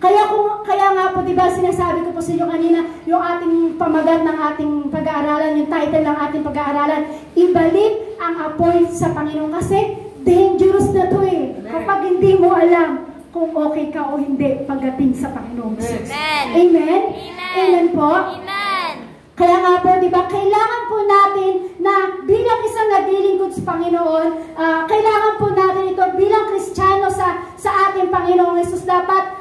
Kaya nga po, di ba, sinasabi ko po sa inyo kanina, yung ating pamagat ng ating pag-aaralan, yung title ng ating pag-aaralan, ibalik ang apoy sa Panginoon. Kasi dangerous na to eh. Kapag hindi mo alam kung okay ka o hindi pagdating sa Panginoon. Amen. Amen? Amen. Amen po? Amen. Kaya nga po, di ba, kailangan po natin na bilang isang naglilingkod sa Panginoon, kailangan po natin ito bilang Kristiyano sa ating Panginoong Jesus. Dapat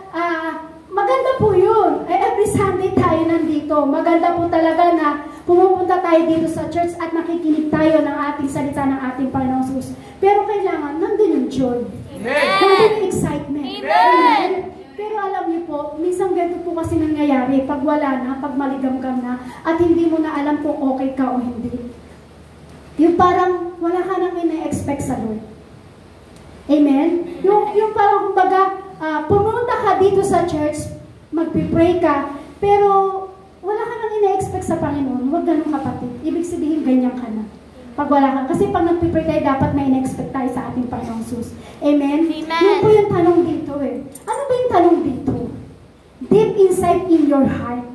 maganda po yun. Every Sunday tayo nandito. Maganda po talaga na pumupunta tayo dito sa church at nakikinig tayo ng ating salita ng ating Panginoong Jesus. Pero kailangan, nandun yung joy. Nandun yung excitement. Amen. Pero alam niyo po, minsan ganito po kasi nangyayari pag wala na, pag maligamgam na, at hindi mo na alam kung okay ka o hindi. Yung parang wala ka nang ina-expect sa Lord. Amen? Yung parang kumbaga, pumunta ka dito sa church, magpipray ka, pero wala ka nang ina-expect sa Panginoon. Huwag ganun kapatid. Ibig sabihin, ganyan ka na. Pag wala ka. Kasi pag nagpipray tayo, dapat may ina-expect tayo sa ating Panginoong Jesus. Amen? Amen. Yun po yung tanong dito eh. Ano ba yung tanong dito? Deep inside in your heart.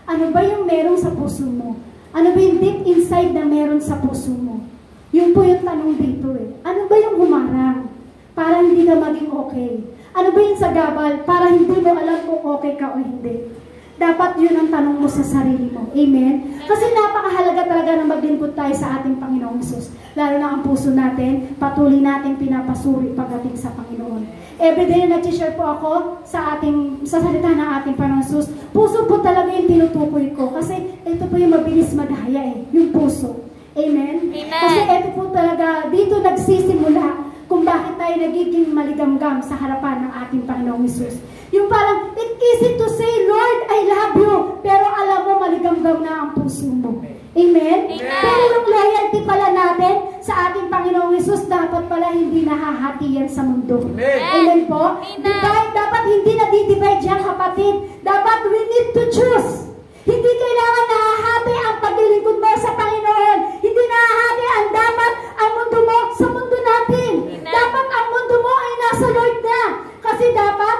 Ano ba yung meron sa puso mo? Ano ba yung deep inside na meron sa puso mo? Yun po yung tanong dito eh. Ano ba yung humarang para hindi ka maging okay? Ano ba yung sagabal para hindi mo alam kung okay ka o hindi? Dapat yun ang tanong mo sa sarili mo. Amen? Kasi napakahalaga talaga na maglingkod tayo sa ating Panginoong Jesus. Lalo na ang puso natin, patuloy natin pinapasuri pagdating sa Panginoon. Everyday na nag-share po ako sa salita ng ating Panginoong Jesus. Puso po talaga yung tinutukoy ko. Kasi ito po yung mabilis madaya eh. Yung puso. Amen? Amen. Kasi ito po talaga, dito nagsisimula kung bakit tayo nagiging maligamgam sa harapan ng ating Panginoong Jesus. Yung parang, it's easy to say, Lord, I love you. Pero alam mo, maligamgam na ang puso mo. Amen? Amen. Pero yung loyalty pala natin sa ating Panginoong Jesus, dapat pala hindi nahahati yan sa mundo. Amen. Amen po? Amen. Dapat hindi na-divide yan, kapatid. Dapat we need to choose. Hindi kailangan nahahati ang paglilingkod mo sa Panginoon. Hindi nahahati ang dapat ang mundo mo sa mundo natin. Amen. Dapat ang mundo mo ay nasa Lord na. Kasi dapat,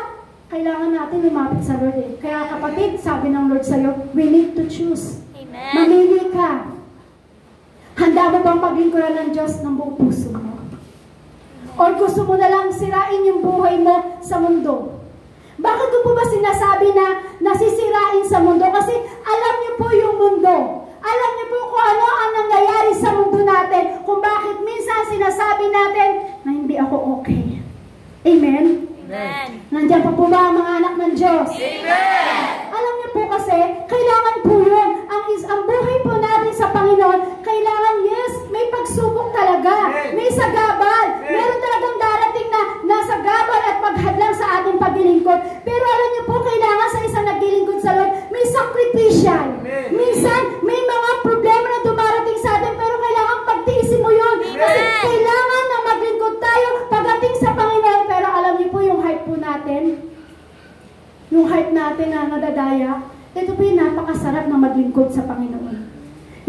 kailangan natin lumapit sa Lord eh. Kaya kapatid, sabi ng Lord sa'yo, we need to choose. Amen. Mamili ka. Handa mo bang paglingkuran ng Diyos ng buong puso mo? Or gusto mo na lang sirain yung buhay mo sa mundo? Bakit ko po ba sinasabi na nasisirain sa mundo? Kasi alam niyo po yung mundo. Alam niyo po kung ano ang nangyayari sa mundo natin. Kung bakit minsan sinasabi natin na hindi ako okay. Amen? Amen. Nandiyan pa po ba ang mga anak ng Diyos? Amen. Alam niyo po kasi, kailangan po yun. Ang buhay po natin sa Panginoon, kailangan, yes, may pagsubok talaga. May sagabal. Meron talagang darating na nasagabal at paghadlang sa ating paglilingkod. Pero alam niyo po, kailangan sa isang naglilingkod sa Lord, may sacrificial. Minsan, may mga problema na dumarating sa atin, pero kailangan pagtiisin mo yun. Kasi kailangan na maglingkod tayo pagdating sa Panginoon. Pero alam niyo po, yung heart po natin, yung heart natin na nadadaya, ito po yung napakasarap na maglingkod sa Panginoon.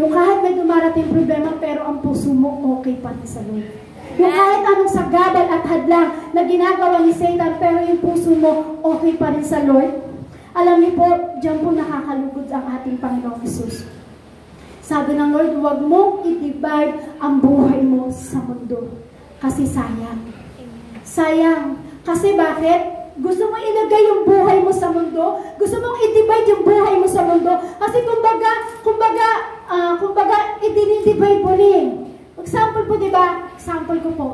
Yung kahit may dumarating problema, pero ang puso mo okay pa rin sa Lord. Yung kahit anong sagabal at hadlang na ginagawa ni Satan, pero yung puso mo okay pa rin sa Lord. Alam niyo po, diyan po nakakalugod ang ating Panginoong Jesus. Sabi ng Lord, huwag mong i-divide ang buhay mo sa mundo. Kasi sayang. Sayang. Kasi bakit? Gusto mo ilagay yung buhay mo sa mundo? Gusto mong i-divide yung buhay mo sa mundo? Kasi kumbaga, i-divide mo rin. Example po, di ba? Example ko po.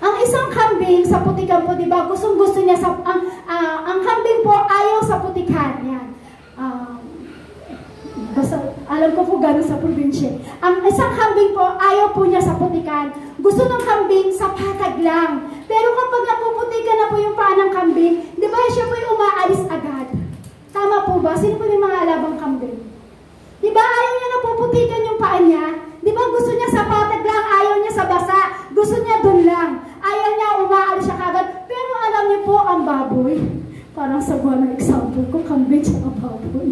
Ang isang kambing sa putikan po, di ba? Gusto niya ang kambing po ayaw sa putikan. Yan. Basta, alam ko po gano'n sa probinsya. Ang isang kambing po, ayaw po niya sa putikan. Gusto ng kambing sa patag lang. Pero kapag napuputikan na po yung paa ng kambing, di ba siya po yung umaalis agad? Tama po ba? Sino po yung mga alabang kambing? Di ba ayaw niya napuputikan yung paa niya? Di ba gusto niya sa patag lang, ayaw niya sa basa? Gusto niya dun lang. Ayaw niya umaalis siya kagad. Pero alam niyo po, ang baboy, parang sa buwan ng example ko, kambing siya ang baboy.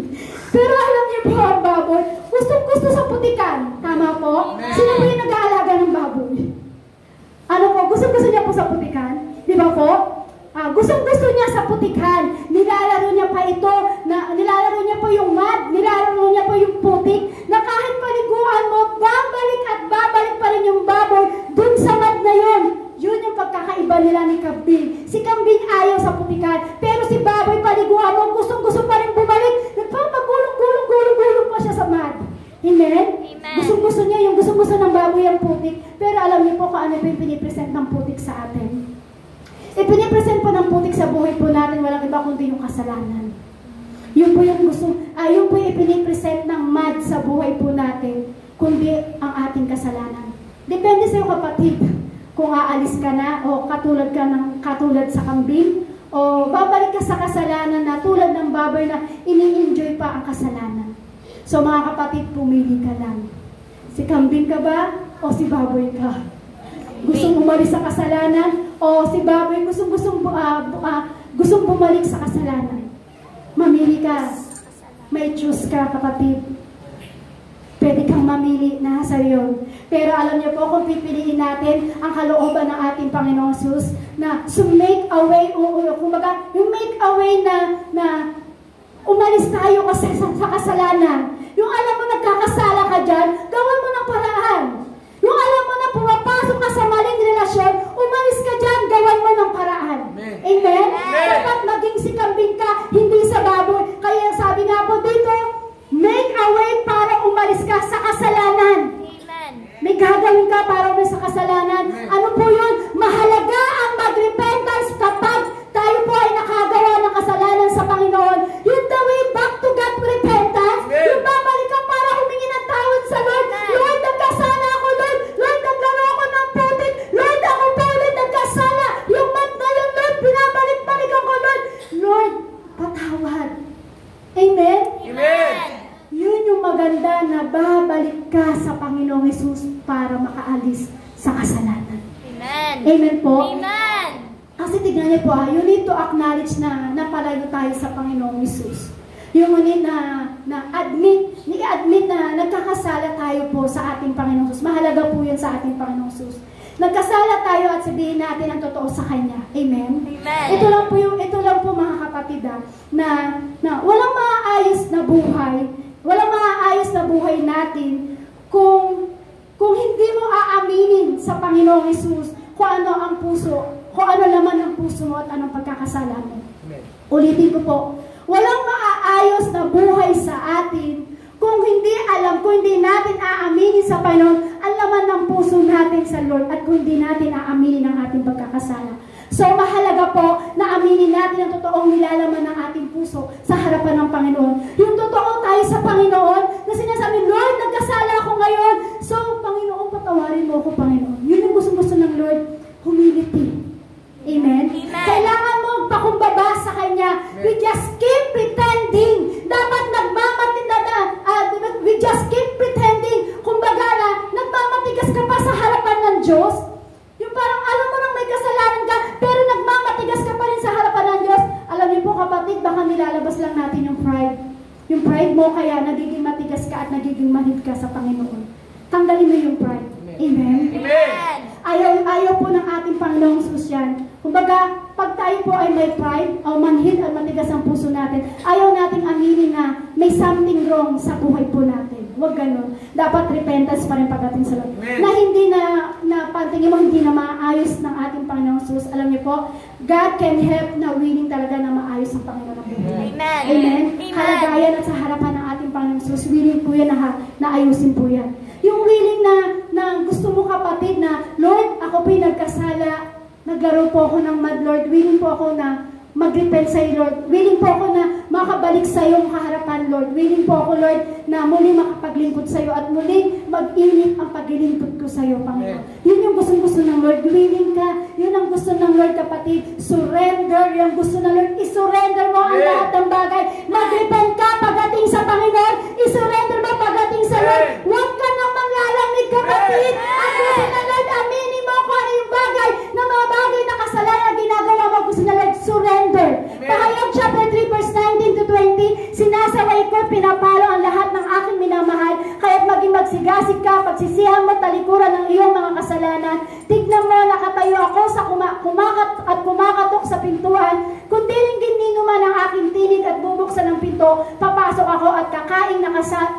Pero alam niyo po, ang baboy, gusto sa putikan. Tama po? Sino po yung nag-aalaga ng baboy? Ano po? Gusto niya po sa putikan? Di ba po? Gusto niya sa putikan. Nilalaro niya pa ito, nilalaro niya po yung mud, nilalaro niya po yung putik, na kahit paliguan mo, babalik at babalik pa rin yung baboy dun sa mud na yun. Yun yung pagkakaiba nila ni kambing. Si kambing ayaw sa putikan, pero si baboy paliguan mo, gusto pa rin bumalik. Nagpapagulong-gulong pa siya sa mud. Amen? Gusto niya yung gusto ng baboy ang putik. Pero alam niyo po kung ano yung pinipresent ng putik sa atin. Ipinipresent po ng putik sa buhay po natin, walang iba kundi yung kasalanan. Yun po yung ipinipresent ng mud sa buhay po natin, kundi ang ating kasalanan. Depende sa iyo, kapatid, kung aalis ka na, o katulad sa kambing, o babalik ka sa kasalanan na tulad ng baboy na ini-enjoy pa ang kasalanan. So mga kapatid, pumili ka lang. Si kambing ka ba, o si baboy ka? Gustong umalis sa kasalanan, o si baboy gustong bumalik sa kasalanan? Mamili ka. May choose ka, kapatid. Pwede kang mamili, nasa iyo. Pero alam niyo po, kung pipiliin natin ang kalooban ng ating Panginoong Jesus na make a way, kumbaga, yung make a way na umalis tayo sa kasalanan. Yung alam mo nagkakasala ka dyan, gawin mo ng paraan. Yung alam mo na pumapasok ka sa maling relasyon, umalis ka dyan, gawan mo ng paraan. Amen? Dapat maging si kambing ka, hindi sa baboy. Kaya sabi nga po dito, make a way para umalis ka sa kasalanan. Amen. May gagawin ka para umalis sa kasalanan. Ano po yun? Mahalaga ang mag-repentance kapag tayo po ay nakagawa ng kasalanan sa Panginoon. Yung the way back to God repentance, yung babalik ka para humingi ng tawad sa Lord. Lord, nagkasala ako, Lord. Lord, naglaro ako ng putik. Lord, ako po ulit nagkasala. Yung mat na yun, Lord, binabalik-balik ako, Lord. Lord, patawad. Amen? Amen. Yun yung maganda na babalik ka sa Panginoong Jesus para makaalis sa kasalanan. Amen. Amen po? Amen. Kasi tignan niyo po, you need to acknowledge na napalayo tayo sa Panginoong Jesus. Yung ngunit i-admit na nagkakasala tayo po sa ating Panginoong Jesus. Mahalaga po yun sa ating Panginoong Jesus. Nagkasala tayo at sabihin natin ang totoo sa Kanya. Amen? Amen. Ito lang po mga kapatid, na walang maayos na buhay natin kung hindi mo aaminin sa Panginoong Jesus kung ano ang puso, kung ano laman ng puso mo at anong pagkakasala mo. Ulitin ko po, walang maaayos na buhay sa atin kung hindi natin aaminin sa Panginoon ang laman ng puso natin sa Lord at kung hindi natin aaminin ang ating pagkakasala. So mahalaga po na aminin natin ang totoong nilalaman ng ating puso sa harapan ng Panginoon. Yung totoo tayo sa Panginoon na sinasabi, Lord, nagkasala ako ngayon. So, Panginoon, patawarin mo ako, Panginoon. Yun yung gusto ng Lord, humility. Amen? Amen. Kailangan mo pakumbaba sa Kanya. We just keep pretending. Dapat we just keep pretending. Kumbaga na, nagmamatigas ka pa sa harapan ng Diyos. Yung parang alam mo nang may kasalanan ka, pero nagmamatigas ka pa rin sa harapan ng Diyos. Alam niyo po kapatid, baka nilalabas lang natin yung pride. Yung pride mo kaya nagiging matigas ka at nagiging manhid ka sa Panginoon. Tanggalin mo yung pride. Amen? Amen. Ayaw po ng ating Panginoong Jesus yan. Kumbaga, pag tayo po ay may pride o manhid at matigas ang puso natin, ayaw nating aminin na may something wrong sa buhay po natin. Huwag ganun. Dapat repentance pa rin pagdating sa Lord. Na hindi na pantingin mo, hindi na maayos ng ating Panginoong Jesus. Alam niyo po, God can help na willing talaga na maayos ang Panginoon ng buhay. Amen. Amen. Amen. Kalagayan at sa harapan ng ating Panginoong Jesus, willing po yan na ayusin po yan. Yung willing na gusto mo kapatid na, Lord, ako po'y nagkasala, naglaro po ako ng mad, Lord, willing po ako na mag-repent sa iyo, Lord. Willing po ako na makabalik sa iyong kaharapan, Lord. Willing po ako, Lord, na muli makapaglingkod sa iyo at muli mag-init ang paglilingkod ko sa iyo, Panginoon. Yun yung gusto ng Lord. Willing ka. Yun ang gusto ng Lord, kapatid. Surrender. Yung gusto ng Lord. I-surrender mo ang lahat ng bagay. Mag-repent ka pagdating sa Panginoon. I-surrender mo pagdating sa Lord. Huwag ka nang manglalamig, kapatid. Ang gusto ng Lord, aminin mo kung ano yung bagay na mga bagay na kasalanan na ginagawa mo. Gusto ng Lord, surrender. Pahayag chapter 3 verse 19 to 20, sinasaway ko, pinapalo ang lahat ng aking minamahal, kaya't maging magsigasig ka, pagsisihan mo talikuran ng iyong mga kasalanan. Tignan mo, nakatayo ako sa kumakatok sa pintuan, kung tilinggin man ang aking tinig at bubuksan ng pinto, papasok ako at kakain na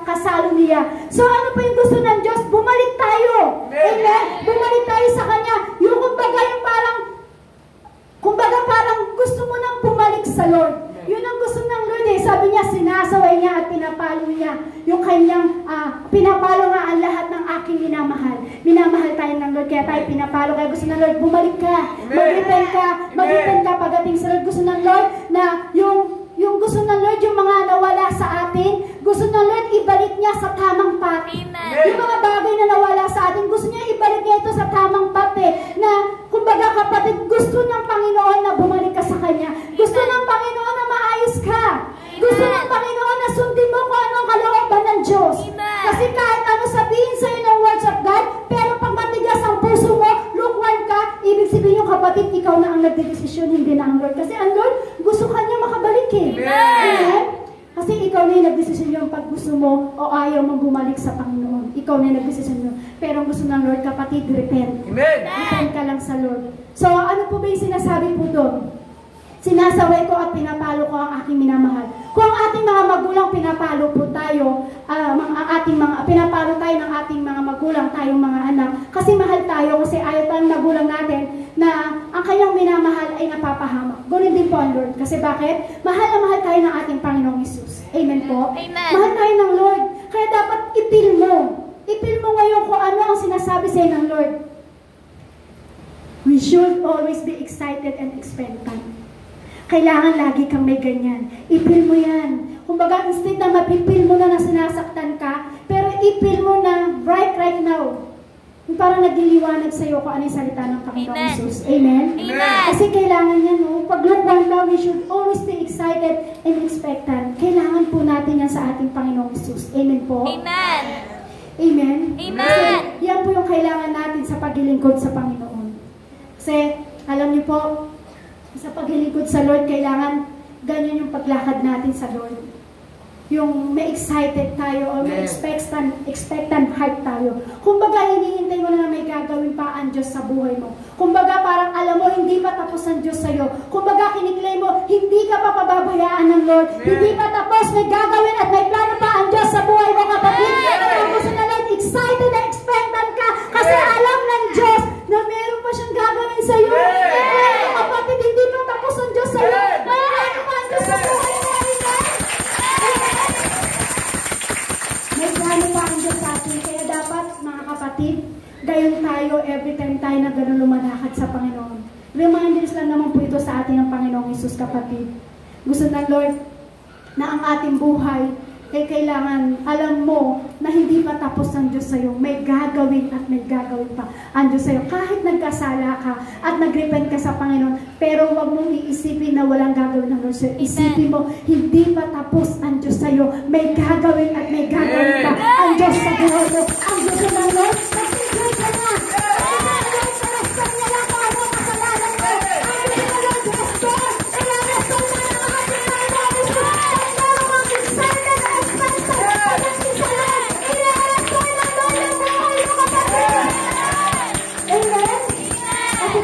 kasalo niya. So ano po yung gusto ng Diyos? Bumalik tayo. Amen? Bumalik tayo sa Kanya. Yung kumbaga parang gusto mo nang bumalik sa Lord. Yun ang gusto ng Lord eh. Sabi niya, sinasaway niya at pinapalo niya. Yung kanyang, pinapalo nga ang lahat ng aking minamahal. Minamahal tayo ng Lord, kaya tayo pinapalo. Kaya gusto ng Lord, bumalik ka. Mag-repent ka pagdating sa Lord. Gusto ng Lord na yung gusto ng Lord, yung mga nawala sa atin, gusto ng Lord, ibalik niya sa tamang path. Yung mga bagay na nawala sa atin, gusto niya ibalik niya ito sa tamang path na, kumbaga kapatid, gusto ng Panginoon na bumalik ka sa Kanya. Gusto ng Panginoon na maayos ka. Gusto ng Panginoon na sundin mo kung anong kalooban ng Diyos. Kasi kahit ano sabihin sa'yo ng words of God, pero pag matigas ang puso mo, lukewarm ka, ibig sabihin yung kapatid, ikaw na ang nagdedesisyon, hindi na ang Lord. Kasi ang Lord, gusto Kanya makabalik eh. Amen? Kasi ikaw na yung nagdesisyon yung pag gusto mo o ayaw mong bumalik sa Panginoon. Ikaw na yung nagdesisyon yun. Pero ang gusto ng Lord, kapatid, repent. Amen. Repent ka lang sa Lord. So, ano po ba yung sinasabi po doon? Sinasaway ko at pinapalo ko ang aking minamahal. Kung ang ating mga magulang pinapalo po tayo, pinapalo tayo ng ating mga magulang, tayong mga anak, kasi mahal tayo, kasi ayaw tayong magulang natin na ang kanyang minamahal ay napapahamak. Ganun din po ang Lord. Kasi bakit? Mahal na mahal tayo ng ating Panginoong Hesus. Amen po? Amen. Mahal tayo ng Lord. Kaya dapat ipil mo. Ipil mo ngayon kung ano ang sinasabi sa'yo ng Lord. We should always be excited and expectant. Kailangan lagi kang may ganyan. Ipil mo yan. Kumbaga, instead na mapipil mo na sinasaktan ka, pero ipil mo na right now. Yung parang nagliliwanag sa'yo kung ano yung salita ng Panginoong Hesus. Amen? Amen. Kasi kailangan yan, no? Pag lukewarm daw, we should always be excited and expectant. Kailangan po natin yan sa ating Panginoong Hesus. Amen po? Amen. Amen? Amen. Kasi yan po yung kailangan natin sa paglilingkod sa Panginoon. Kasi, alam niyo po, sa paglilingkod sa Lord, kailangan ganyan yung paglakad natin sa Lord. Yung may excited tayo o may expectant heart tayo. Kumbaga, hinihintay mo na may gagawin pa ang Diyos sa buhay mo. Kumbaga, parang alam mo, hindi pa tapos ang Diyos sa'yo. Kumbaga, kiniklaim mo, hindi ka pa pababayaan ng Lord. Hindi pa tapos, may gagawin at may plano pa ang Diyos sa buhay mo, kapatid. Kaya gusto na Lord, excited na expectant ka kasi alam ng Diyos na meron pa siyang gagawin sa'yo. Kapatid, hindi pa tapos ang Diyos sa'yo. May ano pa ang Diyos sa buhay mo. May plano pa ang Diyos sa atin. Kaya dapat, mga kapatid, gayon tayo every time tayo na gano'n lumalakad sa Panginoon. Reminders lang naman po ito sa atin ng Panginoong Hesus, kapatid. Gusto ng Lord na ang ating buhay ay kailangan alam mo na hindi pa tapos ang Diyos sa'yo. May gagawin at may gagawin pa ang Diyos sa'yo. Kahit nagkasala ka at nagrepent ka sa Panginoon, pero huwag mong iisipin na walang gagawin ng Lord sa'yo. Isipin mo, hindi pa tapos ang Diyos sa'yo. May gagawin at may gagawin pa ang Diyos sa buhay mo. Ang Diyos ng Lord, nagsigil ka na.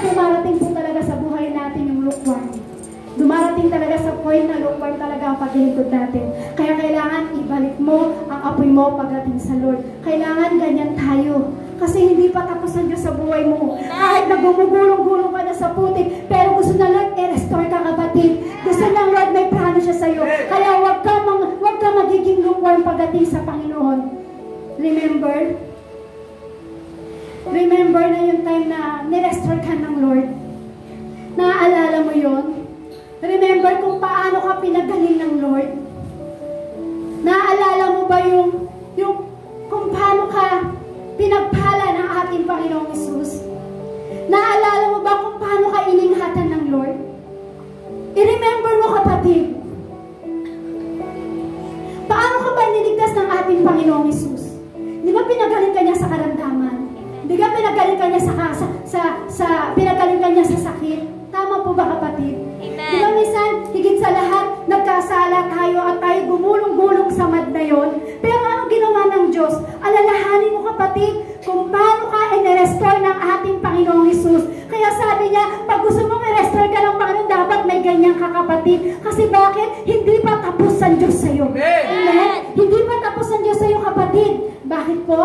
Dumarating po talaga sa buhay natin yung lukewarm. Dumarating talaga sa point na lukewarm talaga ang paglilingkod natin. Kaya kailangan ibalik mo ang apoy mo pagdating sa Lord. Kailangan ganyan tayo. Kasi hindi pa tapos ang Diyos sa buhay mo. Kahit na gumugulong-gulong ka na sa putik, pero gusto na Lord, i-restore ka kapatid. Gusto na Lord, may plano siya sa iyo. Kaya huwag ka magiging lukewarm pagdating sa Panginoon. Remember na yung time na nirestore ka ng Lord. Naaalala mo yon? Remember kung paano ka pinagaling ng Lord? Naaalala mo ba yung kung paano ka pinagpala ng ating Panginoong Hesus? Naaalala mo ba kung paano ka iningatan ng Lord? I-remember mo kapatid. Paano ka ba niligtas ng ating Panginoong Hesus? Di ba pinagaling ka niya sa karamdaman? Di ba pinagaling ka niya pinagaling ka niya sa sakit? Tama po ba kapatid? Di ba minsan, higit sa lahat, nagkasala tayo at tayo gumulong-gulong sa mad na yon. Pero ano ginawa ng Diyos? Alalahanin mo kapatid, kung paano ka i-restore ng ating Panginoong Hesus. Kaya sabi niya, pag gusto mong i-restore ka ng Panginoon, dapat may ganyan ka kapatid. Kasi bakit? Hindi pa tapos ang Diyos sa iyo. Amen? Hindi pa tapos ang Diyos sa iyo kapatid. Bakit po?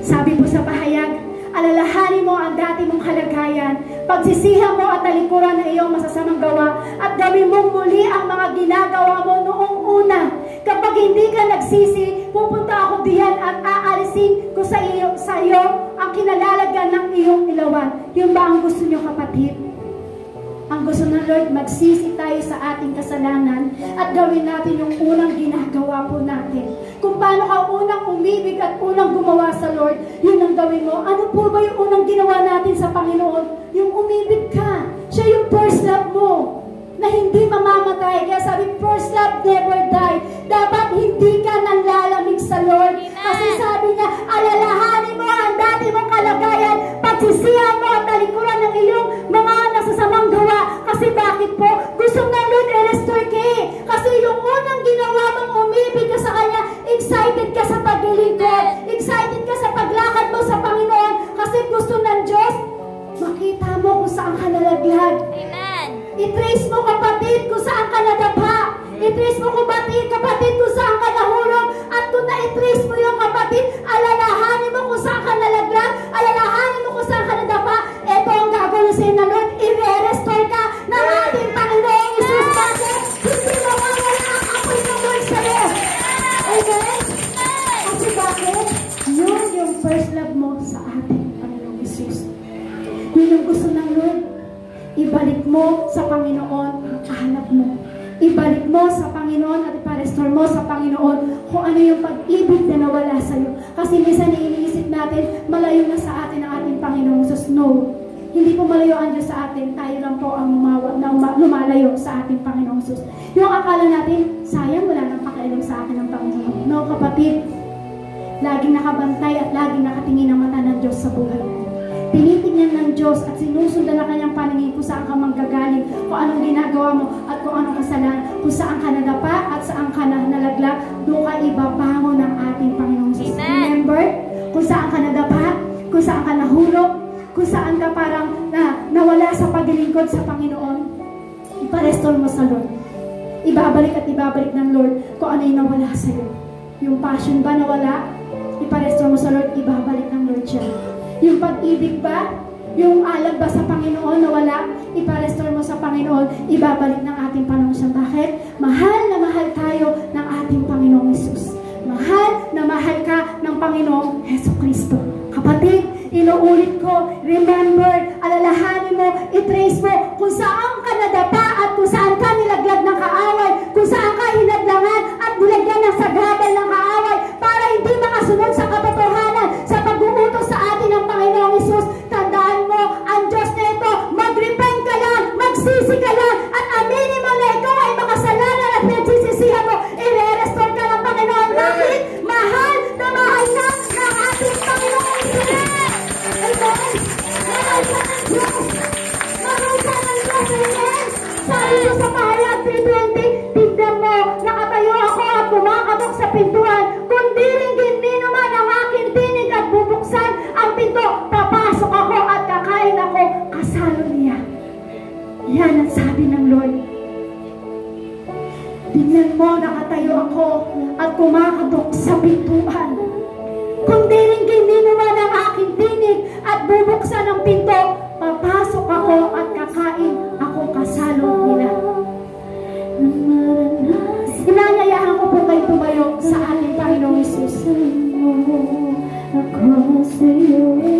Sabi po sa pahayag, alalahanin mo ang dati mong kalagayan, pagsisihan mo at talikuran ng iyong masasamang gawa, at gawin mong muli ang mga ginagawa mo noong una. Kapag hindi ka nagsisi, pupunta ako diyan at aalisin ko sa iyo ang kinalalagyan ng iyong ilawan. Yun ba ang gusto niyo kapatid? Ang gusto ng Lord, magsisi tayo sa ating kasalanan at gawin natin yung unang ginagawa po natin. Kung paano ka unang umibig at unang gumawa sa Lord, yun ang gawin mo. Ano po ba yung unang ginawa natin sa Panginoon? Yung umibig ka. Siya yung first love mo na hindi mamamatay. Kaya sabi, first love never die. Dapat hindi ka nanlalamig sa Lord. Kasi sabi niya, alalahanin mo ang dati mong kalagayan, pagsisihan mo at talikuran ng iyong mga nasasamang gawa. Kasi bakit po? Gusto na Lord i-restore ka eh. Kasi yung unang ginawa mong umibig ka sa Kanya, excited ka sa paglilingkod, excited ka sa paglakad mo sa Panginoon. Kasi gusto ng Diyos, makita mo kung saan ka nalaglag. Amen. I-trace mo kapatid kung saan ka nadapa. I-trace mo kapatid kung saan ka nahulog. At kung na-i-trace mo yung kapatid, alalahanin mo kung saan ka nalaglag, alalahanin mo kung saan ka nadapa. Ito ang gagawin sa'yo na Lord, i-restore ka ng ating Panginoong Hesus. Bakit? Hindi mawawala ang apoy ng Lord sa'yo. Amen? Kasi bakit? Yun yung first love mo sa ating Panginoong Hesus. Yun yung gusto ng Lord. Ibalik mo sa Panginoon ang hanap mo. Ibalik mo sa Panginoon at iparestore mo sa Panginoon kung ano yung pag-ibig na nawala sa iyo. Kasi minsan iniisip natin, malayo na sa atin ang ating Panginoong Hesus. No. Hindi po malayo ang Diyos sa atin. Tayo lang po ang lumalayo sa ating Panginoong Hesus. Yung akala natin, sayang, wala nang pakialam sa akin ang Panginoon. No, kapatid. Laging nakabantay at laging nakatingin ang mata ng Diyos sa buhay mo. Tinitingnan ng Diyos at sinusundan na kanyang paningin kung saan ka manggagaling, kung anong ginagawa mo at kung anong kasalanan, kung saan ka nadapa at saan ka nalaglag, doon ka ibabangon ng ating Panginoong Hesus. Remember, kung saan ka nadapa, kung saan ka nahulog, kung saan ka parang nawala sa paglilingkod sa Panginoon, iparestore mo sa Lord. Ibabalik at ibabalik ng Lord kung ano yung nawala sa iyo. Yung passion ba nawala, iparestore mo sa Lord, ibabalik ng Lord siya. Yung pag-ibig ba? Yung alag ba sa Panginoon na wala? Iparestore mo sa Panginoon, ibabalik ng ating Panginoon siya. Bakit? Mahal na mahal tayo ng ating Panginoong Hesus. Mahal na mahal ka ng Panginoong Jesucristo. Kapatid, inuulit ko, remember, alalahanin mo, i-trace mo kung saan ka nadapa at kung saan ka nilaglag ng kaaway, kung saan ka hinadlangan at nilagyan ng sagabal ng kaaway para hindi makasunod sa katotohanan, sa pag-uutos sa atin ng Panginoong Hesus. Tandaan mo, ang Diyos na ito, mag-repent ka lang, magsisi ka lang, at aminin mo na ikaw ay makasalanan at nagsisisihan mo, i-restore ka ng Panginoon. Bakit? Mahal na mahal ka ng ating Panginoong Hesus. Amen? Mahal ka ng Diyos. Mahal ka ng Diyos. Amen? Sabi ko sa pahayag 3:20, tignan mo, nakatayo ako at kumakabok sa pintuan tatayo ako at kumakatok sa pintuan. Kung di rin gininuman ang aking tinig at bubuksan ang pinto, papasok ako at kakain ako kasalo nila. Inanyayahan ko po kayo tumayo sa ating Panginoong Hesus. Ako sa iyo.